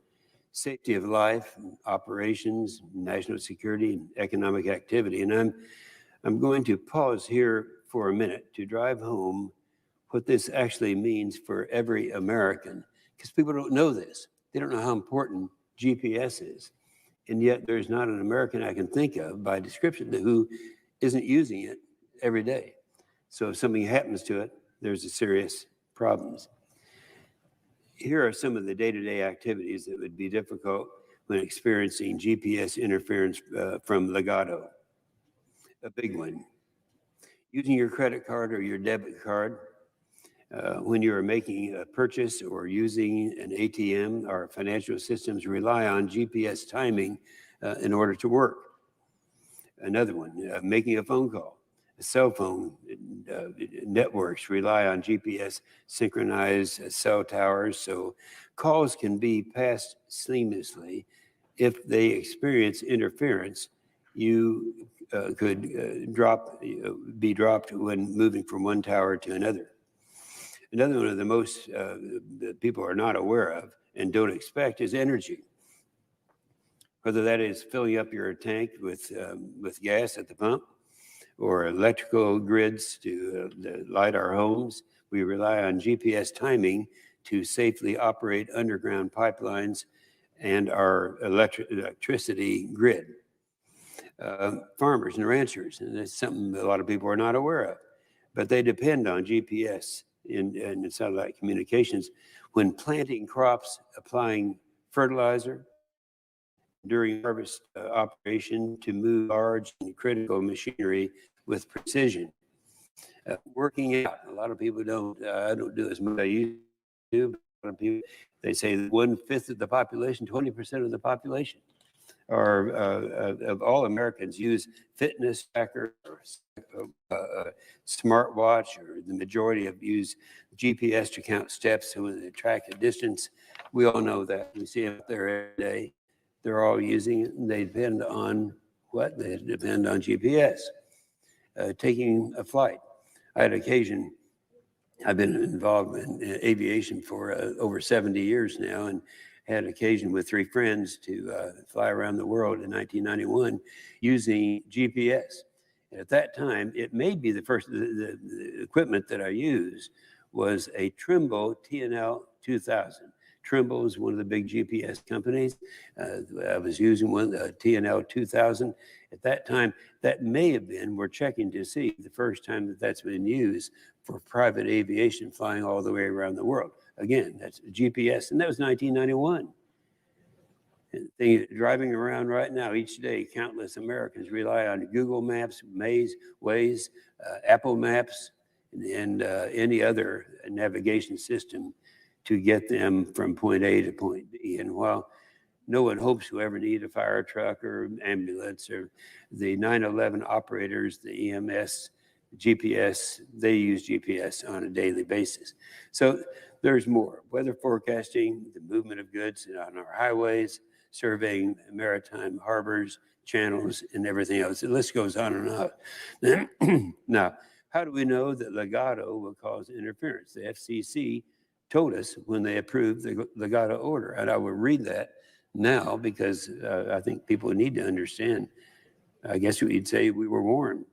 safety of life, operations, national security, and economic activity. And I'm going to pause here for a minute to drive home what this actually means for every American, because people don't know this. They don't know how important GPS is. And yet there's not an American I can think of by description who isn't using it every day. So if something happens to it, there's a serious problems. Here are some of the day-to-day activities that would be difficult when experiencing GPS interference from Legato. A big one. Using your credit card or your debit card when you are making a purchase or using an ATM, our financial systems rely on GPS timing in order to work. Another one, making a phone call. Cell phone networks rely on GPS synchronized cell towers, so calls can be passed seamlessly. If they experience interference, you could be dropped when moving from one tower to another. Another one of the most that people are not aware of and don't expect is energy. Whether that is filling up your tank with gas at the pump, or electrical grids to light our homes. We rely on GPS timing to safely operate underground pipelines and our electricity grid. Farmers and ranchers, and that's something a lot of people are not aware of, but they depend on GPS in satellite communications when planting crops, applying fertilizer, during harvest operation to move large and critical machinery with precision. Working out, a lot of people don't, I don't do as much as I used to, but a lot of people, they say that 1/5 of the population, 20% of the population are, of all Americans use fitness tracker or smartwatch, or the majority of use GPS to count steps so when they track the distance. We all know that. We see them out there every day. They're all using it, and they depend on what? They depend on GPS. Taking a flight. I had occasion, I've been involved in aviation for over 70 years now, and had occasion with 3 friends to fly around the world in 1991 using GPS. And at that time, it may be the first, the equipment that I used was a Trimble TNL 2000. Trimble is one of the big GPS companies. I was using one, TNL 2000. At that time, that may have been, we're checking to see, the first time that that's been used for private aviation flying all the way around the world. Again, that's GPS, and that was 1991. And driving around right now, each day, countless Americans rely on Google Maps, Waze, Apple Maps, and any other navigation system to get them from point A to point B. And while no one hopes to ever need a fire truck or ambulance, or the 911 operators, the EMS, GPS, they use GPS on a daily basis. So there's more. Weather forecasting, the movement of goods on our highways, surveying maritime harbors, channels, and everything else. The list goes on and on. Now, how do we know that Legato will cause interference? The FCC told us when they approved the Legato order, and I will read that now because I think people need to understand. I guess we'd say we were warned.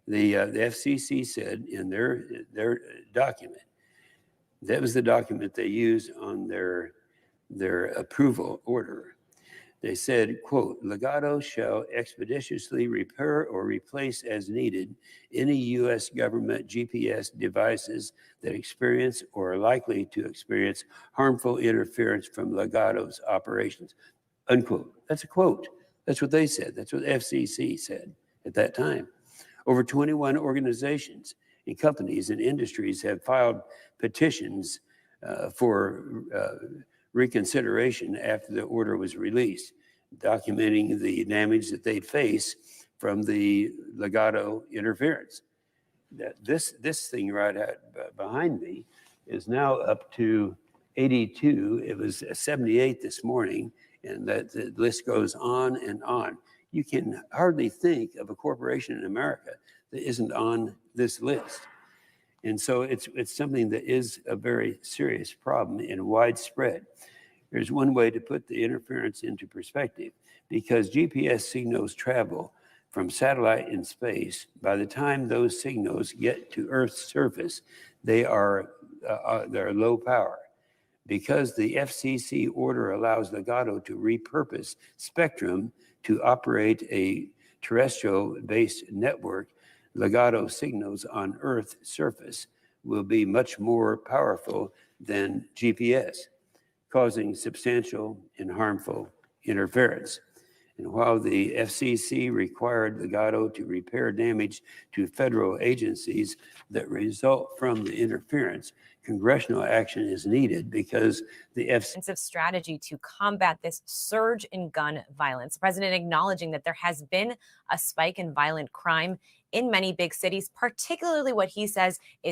The FCC said in their document, that was the document they used on their approval order. They said, quote, Legato shall expeditiously repair or replace as needed any U.S. government GPS devices that experience or are likely to experience harmful interference from Legato's operations, unquote. That's a quote. That's what they said. That's what FCC said. at that time. Over 21 organizations and companies and industries have filed petitions for reconsideration after the order was released, documenting the damage that they face from the legato interference. This thing right out behind me is now up to 82. It was 78 this morning, and the list goes on and on. You can hardly think of a corporation in America that isn't on this list. And so it's something that is a very serious problem and widespread. There's one way to put the interference into perspective. Because GPS signals travel from satellite in space, by the time those signals get to Earth's surface, they're low power. Because the FCC order allows Legato to repurpose spectrum to operate a terrestrial-based network, Legato signals on Earth's surface will be much more powerful than GPS, causing substantial and harmful interference. And while the FCC required Legato to repair damage to federal agencies that result from the interference, congressional action is needed because the expansive strategy to combat this surge in gun violence. The president acknowledging that there has been a spike in violent crime in many big cities, particularly what he says is